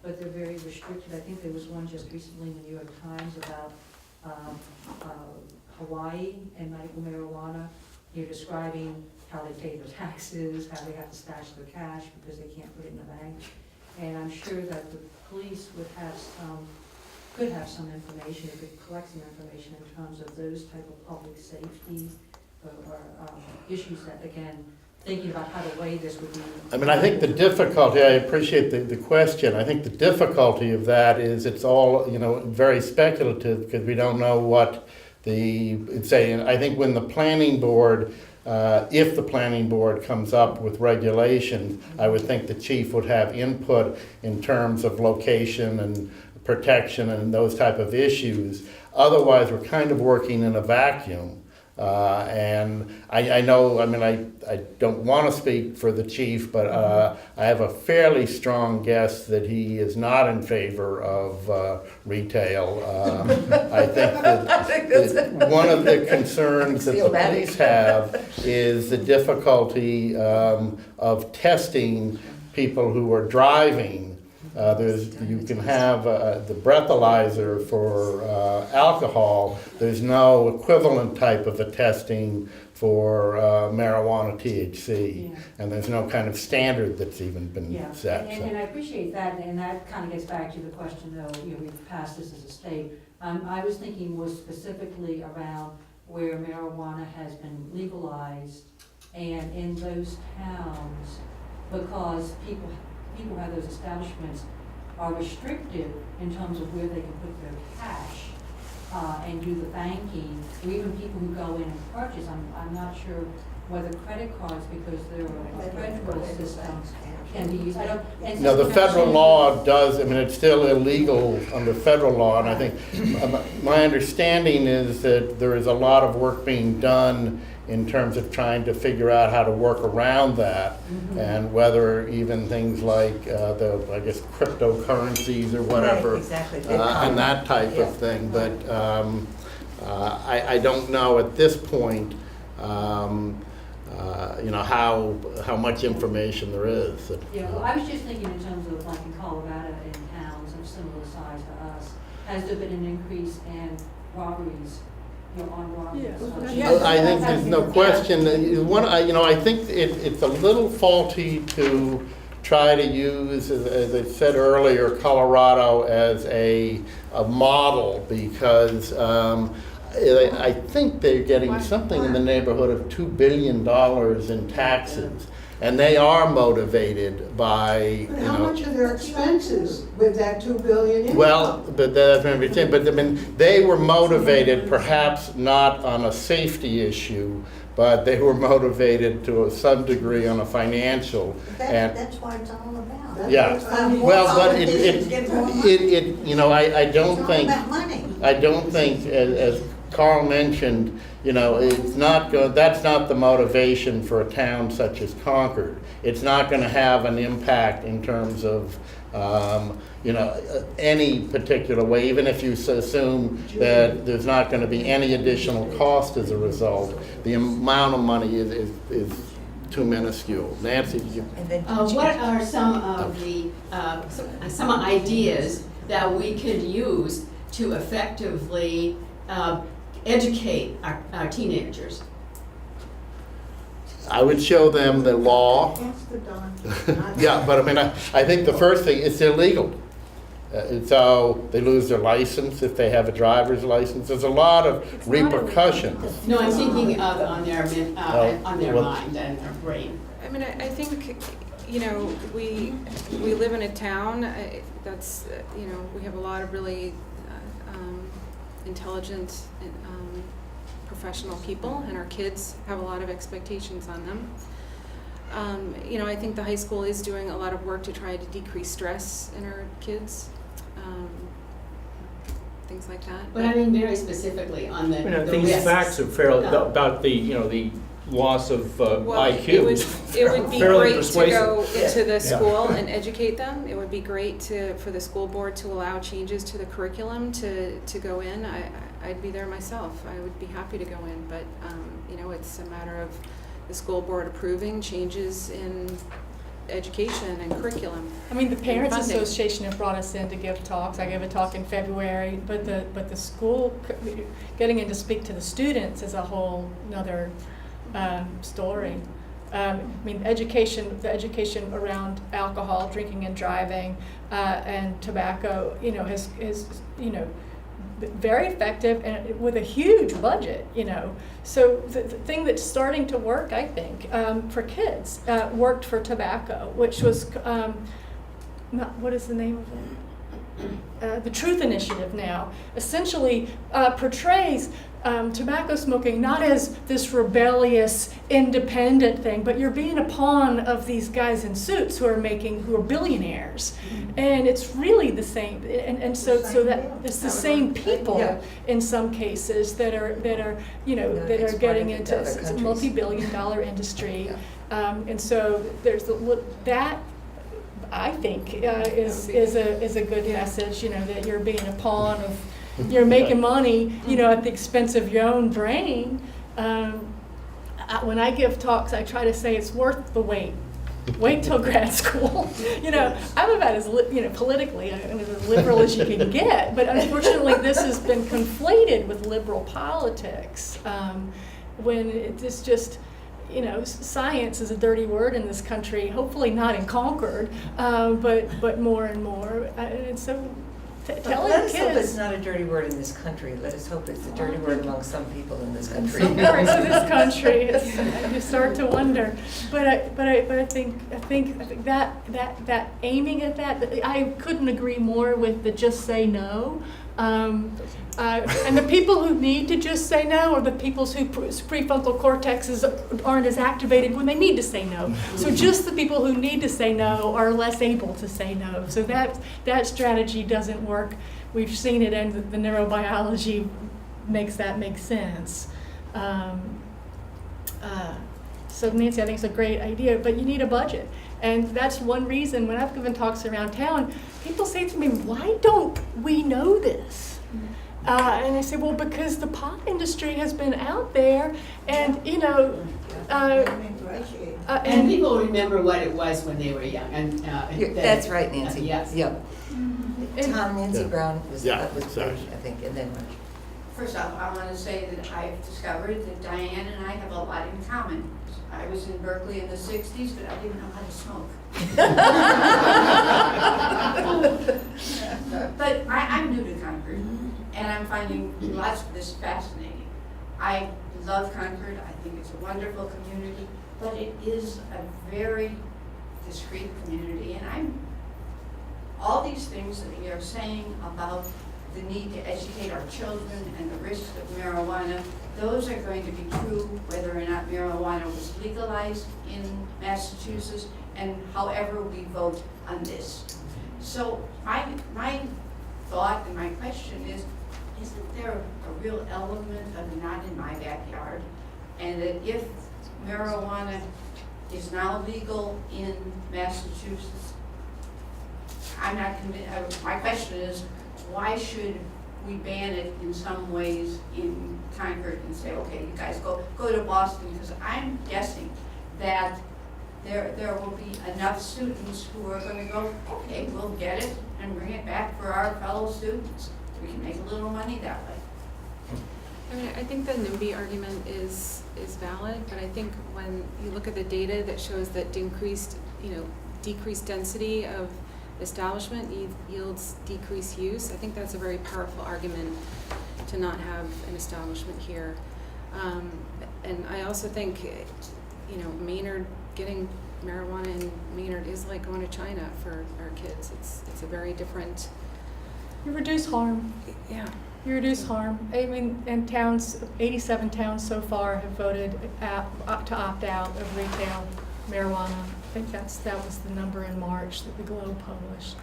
but they're very restricted. I think there was one just recently in the New York Times about Hawaii and medical marijuana. You're describing how they pay their taxes, how they have to stash their cash because they can't put it in the bank. And I'm sure that the police could have some information, could collect some information in terms of those type of public safety or issues that, again, thinking about how to weigh this would be. I mean, I think the difficulty, I appreciate the question, I think the difficulty of that is it's all, very speculative because we don't know what I think when the planning board, if the planning board comes up with regulation, I would think the chief would have input in terms of location and protection and those type of issues. Otherwise, we're kind of working in a vacuum. And I know, I don't want to speak for the chief, but I have a fairly strong guess that he is not in favor of retail. I think that one of the concerns that the police have is the difficulty of testing people who are driving. You can have the breathalyzer for alcohol. There's no equivalent type of a testing for marijuana THC, and there's no kind of standard that's even been set. And I appreciate that, and that kind of gets back to the question, though, we've passed this as a state. I was thinking more specifically around where marijuana has been legalized, and in those towns, because people who have those establishments are restricted in terms of where they can put their cash and do the banking, or even people who go in and purchase. I'm not sure whether credit cards, because there are federal systems, can be used. No, the federal law does, it's still illegal under federal law, and I think my understanding is that there is a lot of work being done in terms of trying to figure out how to work around that, and whether even things like cryptocurrencies or whatever, Right, exactly. and that type of thing. But I don't know at this point how much information there is. Yeah, well, I was just thinking in terms of like in Colorado, in towns of similar size to us, has there been an increase in robberies, on robberies? Yeah. I think there's no question. I think it's a little faulty to try to use, as I said earlier, Colorado as a model, because I think they're getting something in the neighborhood of $2 billion in taxes. And they are motivated by, But how much are their expenses with that $2 billion income? well, but that's what I'm saying. But I mean, they were motivated perhaps not on a safety issue, but they were motivated to some degree on a financial. And That's what it's all about. yeah, well, but I don't It's all think. about money. I don't think, as Carl mentioned, it's not that's not the motivation for a town such as Concord. It's not going to have an impact in terms of, any particular way, even if you assume that there's not going to be any additional cost as a result. The amount of money is too minuscule. Nancy, did you? And then What are some of the, some ideas that we could use to effectively educate our teenagers? I would show them the law. Ask the Don. Yeah, but I mean, I think the first thing, it's illegal. So they lose their license if they have a driver's license. There's a lot of repercussions. No, I'm thinking of on their well- mind and their brain. I mean, I think, we live in a town that's, we have a lot of really intelligent, professional people, and our kids have a lot of expectations on them. I think the high school is doing a lot of work to try to decrease stress in our kids, things like that. But I mean very specifically on the These risks. facts are fairly, No. about the loss of Well, IQ. it would be Fairly great to go persuasive. into the Yeah. school and educate them. It would be great for the school board to allow changes to the curriculum to go in. I'd be there myself. I would be happy to go in, but, it's a matter of the school board approving changes in education and curriculum. I mean, the Parents funding. Association have brought us in to give talks. I gave a talk in February, but the school, getting in to speak to the students is a whole nother story. I mean, the education around alcohol, drinking and driving, and tobacco, is very effective and with a huge budget, So the thing that's starting to work, I think, for kids, worked for tobacco, which was, what is the name of it? The Truth Initiative now essentially portrays tobacco smoking not as this rebellious, independent thing, but you're being a pawn of these guys in suits who are billionaires, and it's really the same. And so that it's the same people in some cases that are getting into a multi-billion-dollar industry, and so there's that. I think is a good message. That you're being a pawn of. You're making money, at the expense of your own brain. When I give talks, I try to say it's worth the wait. Wait till grad school. I'm about as politically I'm as liberal as you can get, but unfortunately, this has been conflated with liberal politics. When it's just. Science is a dirty word in this country. Hopefully not in Concord, but more and more. And so. Telling let us hope kids. it's not a dirty word in this country. Let us hope it's a dirty word among some people in this country. Some parts of this country, you start to wonder. But I think that aiming at that, I couldn't agree more with the just say no. And the people who need to just say no are the people whose prefrontal cortexes aren't as activated when they need to say no. So just the people who need to say no are less able to say no. So that strategy doesn't work. We've seen it, and the neurobiology makes that make sense. So Nancy, I think it's a great idea, but you need a budget. And that's one reason when I've given talks around town, people say to me, why don't we know this? And I said, well, because the pot industry has been out there, and you know, And people remember what it was when they were young, and. That's right, Nancy. Yes. Yep. Tom, Nancy Yeah. Brown was Yeah, was sorry. big, I think, and then First off, I want to say that I've discovered that Diane and I have a lot in common. I was in Berkeley in the 60s, but I didn't know how to smoke. But I'm new to Concord, and I'm finding lots of this fascinating. I love Concord. I think it's a wonderful community, but it is a very discreet community, and all these things that you're saying about the need to educate our children and the risks of marijuana, those are going to be true whether or not marijuana was legalized in Massachusetts and however we vote on this. So my thought and my question is, isn't there a real element of not in my backyard? And that if marijuana is now legal in Massachusetts, I'm not convinced. My question is, why should we ban it in some ways in Concord and say, okay, you guys go to Boston? Because I'm guessing that there will be enough students who are going to go, okay, we'll get it and bring it back for our fellow students. We can make a little money that way. I mean, I think the NIMBY argument is valid, but I think when you look at the data that shows that decreased density of establishment yields decreased use, I think that's a very powerful argument to not have an establishment here. And I also think, Maynard, getting marijuana in Maynard is like going to China for our kids. It's a very different. you reduce harm. Yeah. You reduce harm. I mean, and 87 towns so far have voted to opt out of retail marijuana. I think that was the number in March that the Globe published.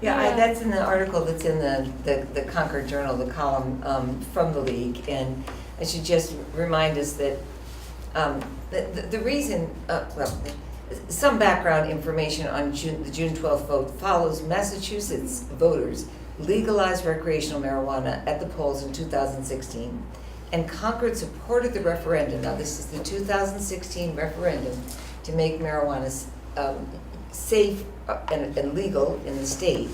yeah, that's in the article that's in the Concord Journal, the column from the league, and I should just remind us that the reason, some background information on the June 12th vote follows Massachusetts voters legalized recreational marijuana at the polls in 2016, and Concord supported the referendum. Now, this is the 2016 referendum to make marijuana safe and legal in the state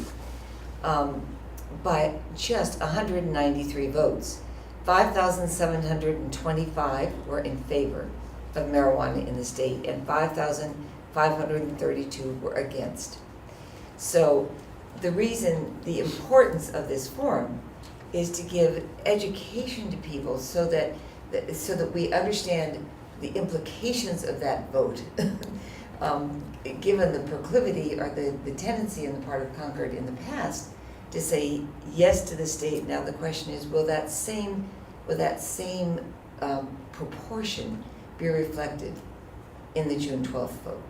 by just 193 votes. 5,725 were in favor of marijuana in the state, and 5,532 were against. So the importance of this forum is to give education to people so that we understand the implications of that vote. Given the proclivity or the tendency on the part of Concord in the past to say yes to the state, now the question is, will that same proportion be reflected in the June 12th vote?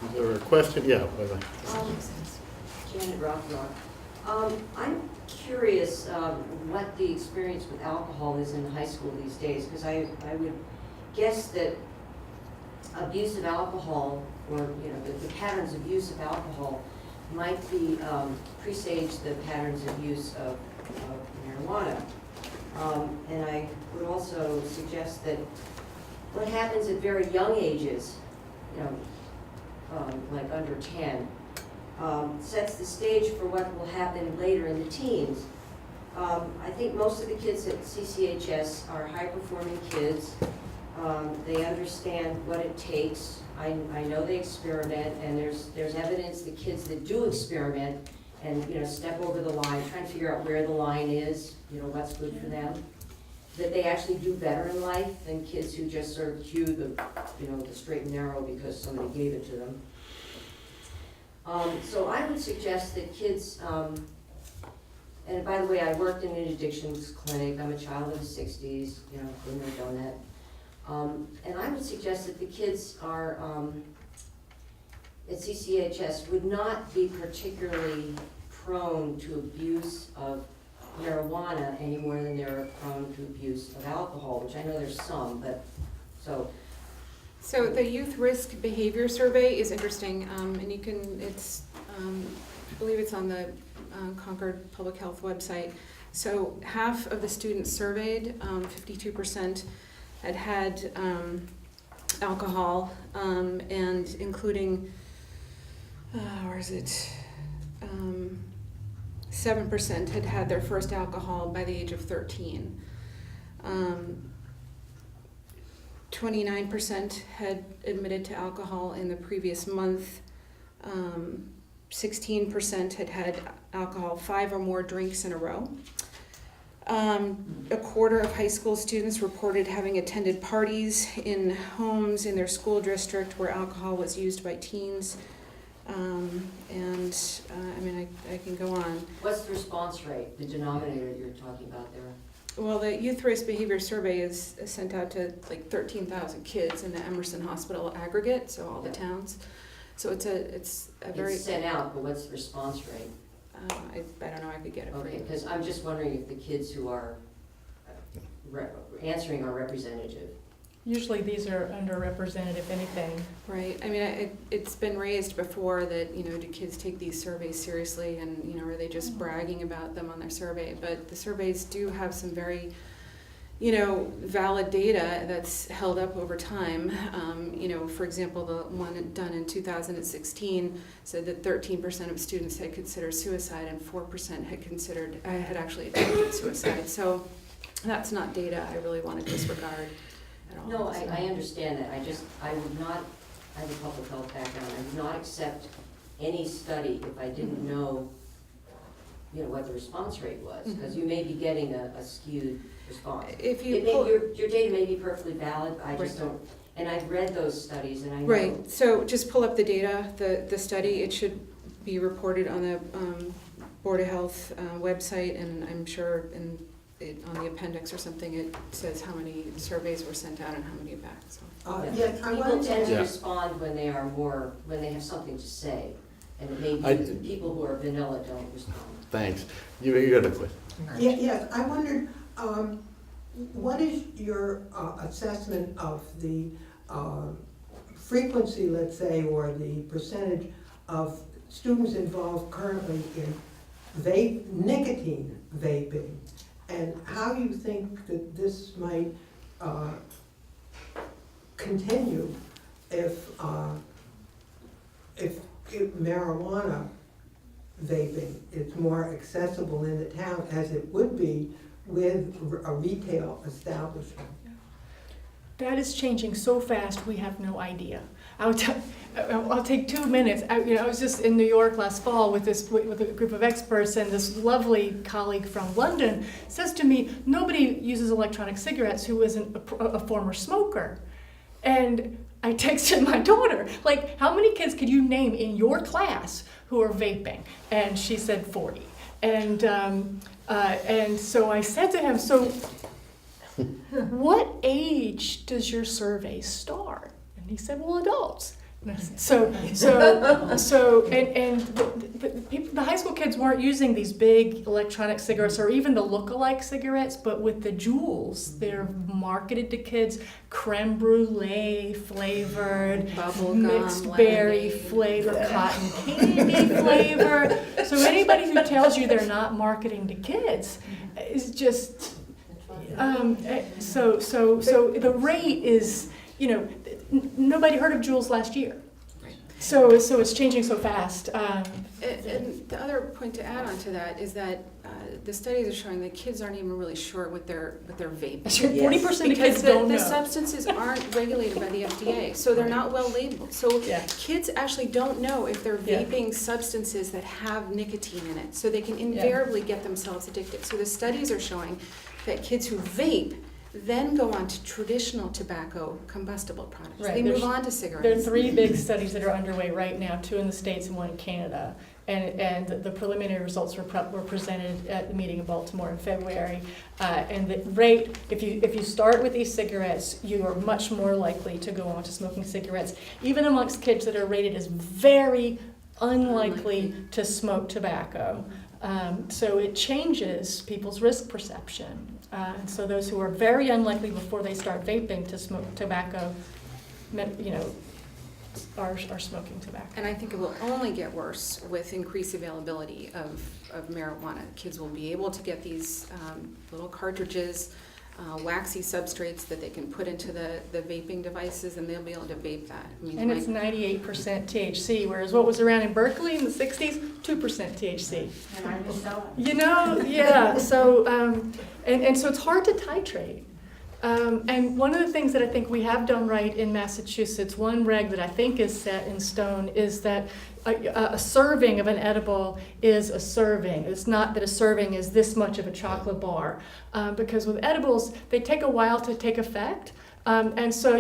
Is there a question? Yeah. Janet Rothrock. I'm curious what the experience with alcohol is in high school these days, because I would guess that abuse of alcohol, or the patterns of use of alcohol, might be presage the patterns of use of marijuana. And I would also suggest that what happens at very young ages, like under 10, sets the stage for what will happen later in the teens. I think most of the kids at CCHS are high-performing kids. They understand what it takes. I know they experiment, and there's evidence that kids that do experiment and step over the line, trying to figure out where the line is, what's good for them, that they actually do better in life than kids who just sort of cue the straight and narrow because somebody gave it to them. So I would suggest that kids, and by the way, I worked in an addictions clinic. I'm a child of the 60s, been there, done that. And I would suggest that the kids are, at CCHS, would not be particularly prone to abuse of marijuana any more than they're prone to abuse of alcohol, which I know there's some, but So the Youth Risk Behavior Survey is interesting, and it's I believe it's on the Concord Public Health website. So half of the students surveyed, 52%, had had alcohol, and including, where is it? 7% had had their first alcohol by the age of 13. 29% had admitted to alcohol in the previous month. 16% had had alcohol 5 or more drinks in a row. A quarter of high school students reported having attended parties in homes in their school district where alcohol was used by teens. I can go on. What's the response rate, the denominator you're talking about there? Well, the Youth Risk Behavior Survey is sent out to like 13,000 kids in the Emerson Hospital aggregate, so all the towns. So it's a very. It's sent out, but what's the response rate? I don't know, I could get it for Okay, you. because I'm just wondering if the kids who are answering are representative. Usually these are underrepresented, if anything. Right, I mean, it's been raised before that, do kids take these surveys seriously, and, are they just bragging about them on their survey? But the surveys do have some very, valid data that's held up over time. For example, the one done in 2016 said that 13% of students had considered suicide and 4% had actually attempted suicide. So that's not data I really want to disregard. No, I understand that. I would not, I have a public health background, I would not accept any study if I didn't know, what the response rate was, because you may be getting a skewed response. If you your data may be perfectly valid, I just don't, and I've read those studies and I know. Right, so just pull up the data, the study, it should be reported on the Board of Health website, and I'm sure on the appendix or something, it says how many surveys were sent out and how many back. So. Yes, I People wanted tend to. to respond when they have something to say, and it may be people who are vanilla don't respond. Thanks. You got a question? Yes, I wondered, what is your assessment of the frequency, let's say, or the percentage of students involved currently in nicotine vaping, and how you think that this might continue if marijuana vaping is more accessible in the town as it would be with a retail establishment? That is changing so fast, we have no idea. I'll take 2 minutes. I was just in New York last fall with a group of experts, and this lovely colleague from London says to me, nobody uses electronic cigarettes who isn't a former smoker. And I texted my daughter, like, how many kids could you name in your class who are vaping? And she said 40. And so I said to him, so what age does your survey start? And he said, well, adults. So the high school kids weren't using these big electronic cigarettes or even the look-alike cigarettes, but with the Juuls, they're marketed to kids, creme brulee flavored, mixed berry flavored, cotton candy flavor. So anybody who tells you they're not marketing to kids is just so the rate is, nobody heard of Juuls last year. So it's changing so fast. And the other point to add on to that is that the studies are showing that kids aren't even really sure what they're vaping. 40% of kids don't know. The substances aren't regulated by the FDA, so they're not well labeled. So kids actually don't know if they're vaping substances that have nicotine in it. So they can invariably get themselves addicted. So the studies are showing that kids who vape then go on to traditional tobacco combustible products. Right. They move on to cigarettes. There are 3 big studies that are underway right now, 2 in the States and 1 in Canada. And the preliminary results were presented at the meeting in Baltimore in February. And the rate, if you start with e-cigarettes, you are much more likely to go on to smoking cigarettes, even amongst kids that are rated as very unlikely to smoke tobacco. So it changes people's risk perception. And so those who are very unlikely before they start vaping to smoke tobacco, are smoking tobacco. And I think it will only get worse with increased availability of marijuana. Kids will be able to get these little cartridges, waxy substrates that they can put into the vaping devices, and they'll be able to vape that. I mean, And it's 98% THC, whereas what was around in Berkeley in the 60s, 2% THC. And I just saw it. You know, yeah, so, and so it's hard to titrate. And one of the things that I think we have done right in Massachusetts, one reg that I think is set in stone, is that a serving of an edible is a serving. It's not that a serving is this much of a chocolate bar. Because with edibles, they take a while to take effect. And so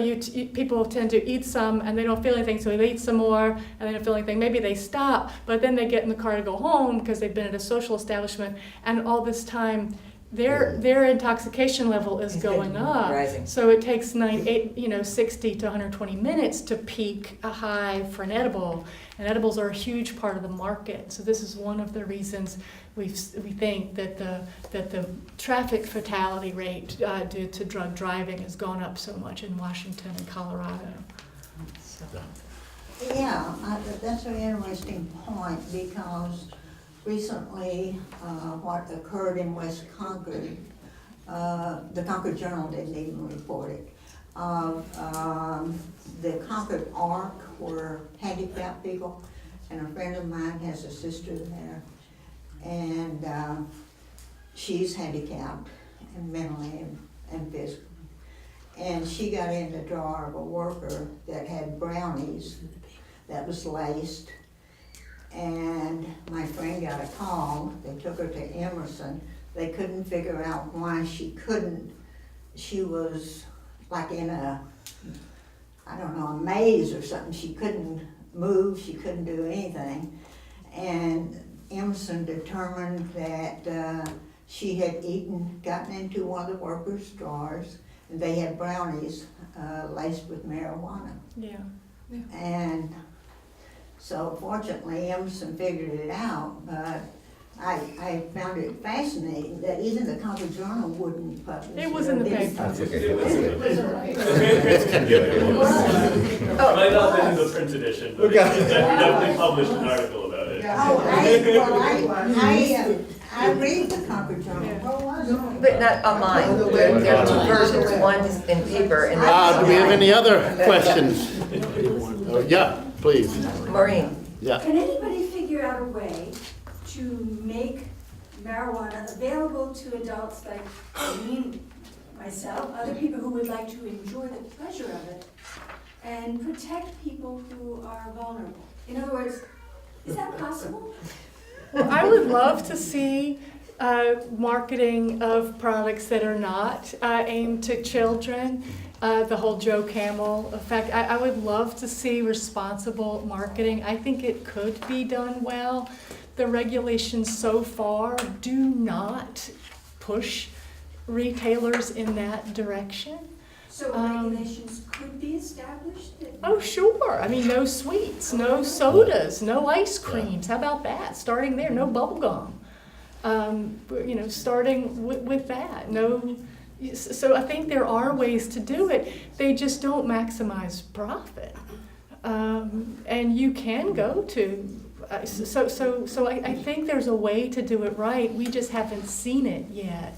people tend to eat some and they don't feel anything, so they eat some more and they don't feel anything. Maybe they stop, but then they get in the car to go home because they've been at a social establishment, and all this time their intoxication level is going up. Rising. So it takes 60 to 120 minutes to peak a high for an edible. And edibles are a huge part of the market. So this is one of the reasons we think that the traffic fatality rate due to drug driving has gone up so much in Washington and Colorado. Yeah, that's an interesting point, because recently, what occurred in West Concord, the Concord Journal didn't even report it, the Concord Arc were handicapped people, and a friend of mine has a sister there, and she's handicapped, and mentally and physically. And she got in the drawer of a worker that had brownies that was laced. And my friend got a call. They took her to Emerson. They couldn't figure out why she couldn't. She was like in a maze or something. She couldn't move. She couldn't do anything. And Emerson determined that she had gotten into one of the workers' drawers, and they had brownies laced with marijuana. Yeah. And so fortunately, Emerson figured it out, but I found it fascinating that even the Concord Journal wouldn't publish it. It was in the paper. That's okay. Might not have been in the print edition, but we definitely published an article about it. I read the Concord Journal. But not on mine. There are two versions. One is in paper and Do we have any other questions? Yeah, please. Maureen. Yeah. Can anybody figure out a way to make marijuana available to adults like me, myself, other people who would like to enjoy the pleasure of it, and protect people who are vulnerable? In other words, is that possible? Well, I would love to see marketing of products that are not aimed to children. The whole Joe Camel effect. I would love to see responsible marketing. I think it could be done well. The regulations so far do not push retailers in that direction. So regulations could be established? Oh, sure. I mean, no sweets, no sodas, no ice creams. How about that? Starting there, no bubble gum. Starting with that. No. So I think there are ways to do it. They just don't maximize profit. And you can go to, so I think there's a way to do it right. We just haven't seen it yet.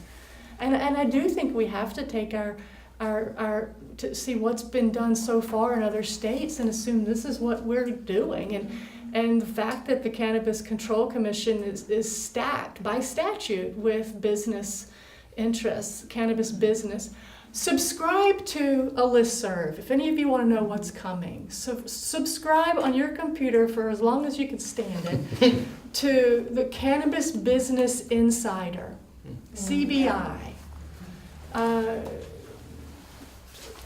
And I do think we have to take our to see what's been done so far in other states and assume this is what we're doing. And the fact that the Cannabis Control Commission is stacked by statute with business interests, cannabis business. Subscribe to a listserv if any of you want to know what's coming. So subscribe on your computer for as long as you can stand it to the Cannabis Business Insider, CBI.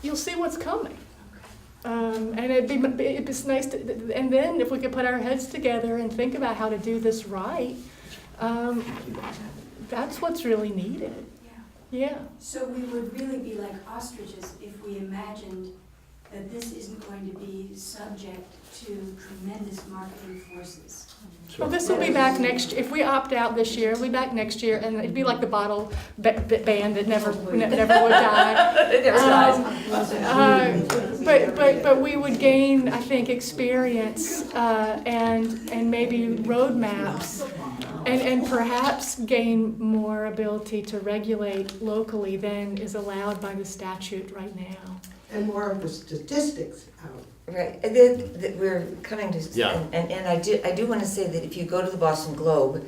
You'll see what's coming. And it'd be nice to, and then if we could put our heads together and think about how to do this right, that's what's really needed. Yeah. So we would really be like ostriches if we imagined that this isn't going to be subject to tremendous marketing forces. Well, this will be back next, if we opt out this year, we'll be back next year, and it'd be like the bottle band that never would die. It never dies. But we would gain, I think, experience and maybe roadmaps, and perhaps gain more ability to regulate locally than is allowed by the statute right now. And more of the statistics out. Right, and then we're coming to, Yeah. and I do want to say that if you go to the Boston Globe,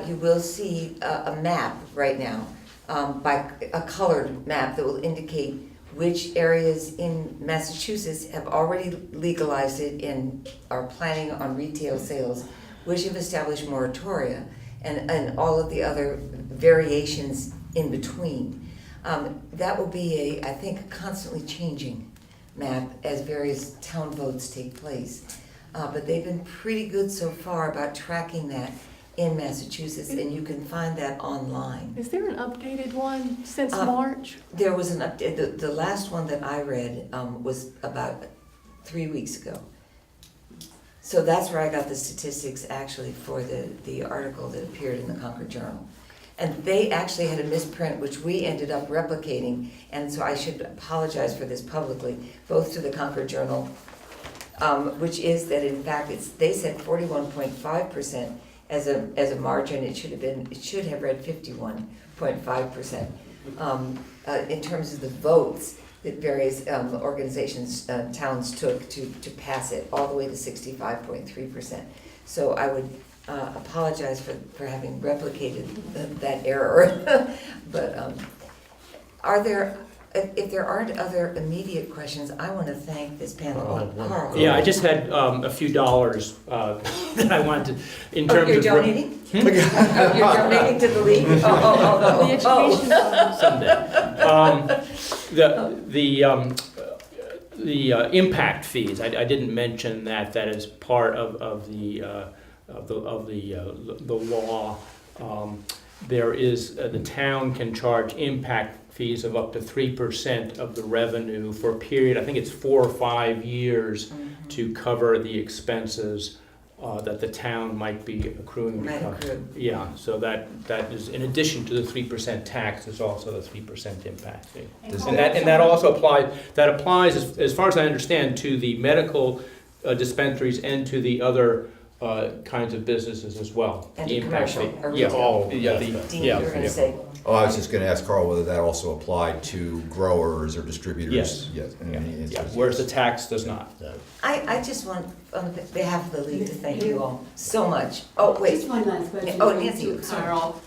you will see a map right now, by a colored map that will indicate which areas in Massachusetts have already legalized it and are planning on retail sales, which have established moratoria, and all of the other variations in between. That will be I think, a constantly changing map as various town votes take place. But they've been pretty good so far about tracking that in Massachusetts, and you can find that online. Is there an updated one since Uh, March? There was an update, the last one that I read was about 3 weeks ago. So that's where I got the statistics actually for the article that appeared in the Concord Journal. And they actually had a misprint, which we ended up replicating, and so I should apologize for this publicly, both to the Concord Journal, which is that in fact they said 41.5% as a margin. It should have read 51.5%. In terms of the votes that various organizations, towns took to pass it, all the way to 65.3%. So I would apologize for having replicated that error. But if there aren't other immediate questions, I want to thank this panel. Carl. Yeah, I just had a few dollars that I wanted to, in terms You're of. donating? You're donating to the league? Someday. The impact fees, I didn't mention that is part of the law. There is, the town can charge impact fees of up to 3% of the revenue for a period, I think it's 4 or 5 years, to cover the expenses that the town might be accruing. Might accrue. Yeah, so that is, in addition to the 3% tax, there's also the 3% impact fee. And that also applies, as far as I understand, to the medical dispensaries and to the other kinds of businesses as well. And The to impact commercial, fee. or Yeah, retail. all, yeah, Dean, you were going to say. Oh, I was just gonna ask Carl whether that also applied to growers or distributors. Yes. Yes. yeah, whereas the tax does not. I just want, on behalf of the league, to thank you all so much. Oh, wait. Just one last question. Oh, Nancy, to sorry. Carl.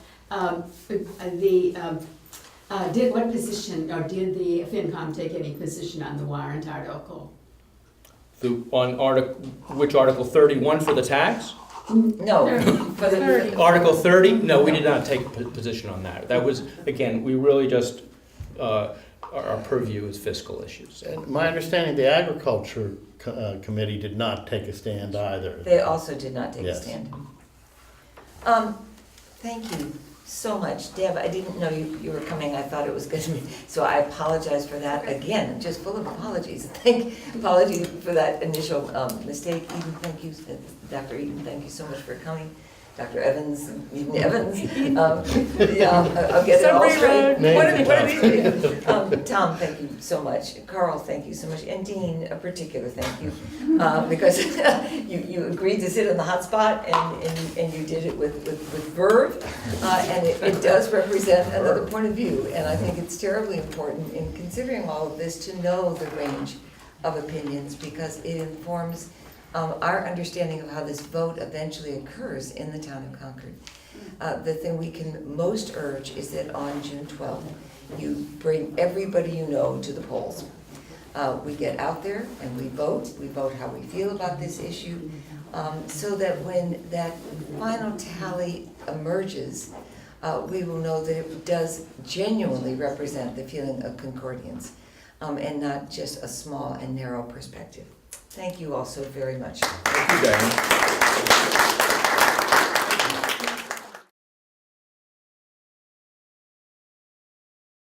What position, or did the FinCom take any position on the warrant article? Which article, 31 for the tax? No, for the 30. Article 30? No, we did not take a position on that. That was, again, we really just, our purview is fiscal issues. And my understanding, the Agriculture Committee did not take a stand either. They also did not take a Yes. stand. Thank you so much. Deb, I didn't know you were coming. I thought it was going to be, so I apologize for that. Again, just full of apologies. Apologies for that initial mistake. Eden, thank you. Dr. Eden, thank you so much for coming. Dr. Evans, Eden Evans. I'll get it all straight. What are these? Tom, thank you so much. Carl, thank you so much. And Dean, a particular thank you. Because you agreed to sit in the hot spot and you did it with verve. And it does represent another point of view. And I think it's terribly important in considering all of this to know the range of opinions, because it informs our understanding of how this vote eventually occurs in the town of Concord. The thing we can most urge is that on June 12th, you bring everybody you know to the polls. We get out there and we vote how we feel about this issue, so that when that final tally emerges, we will know that it does genuinely represent the feeling of Concordians, and not just a small and narrow perspective. Thank you all so very much. Thank you, Diane.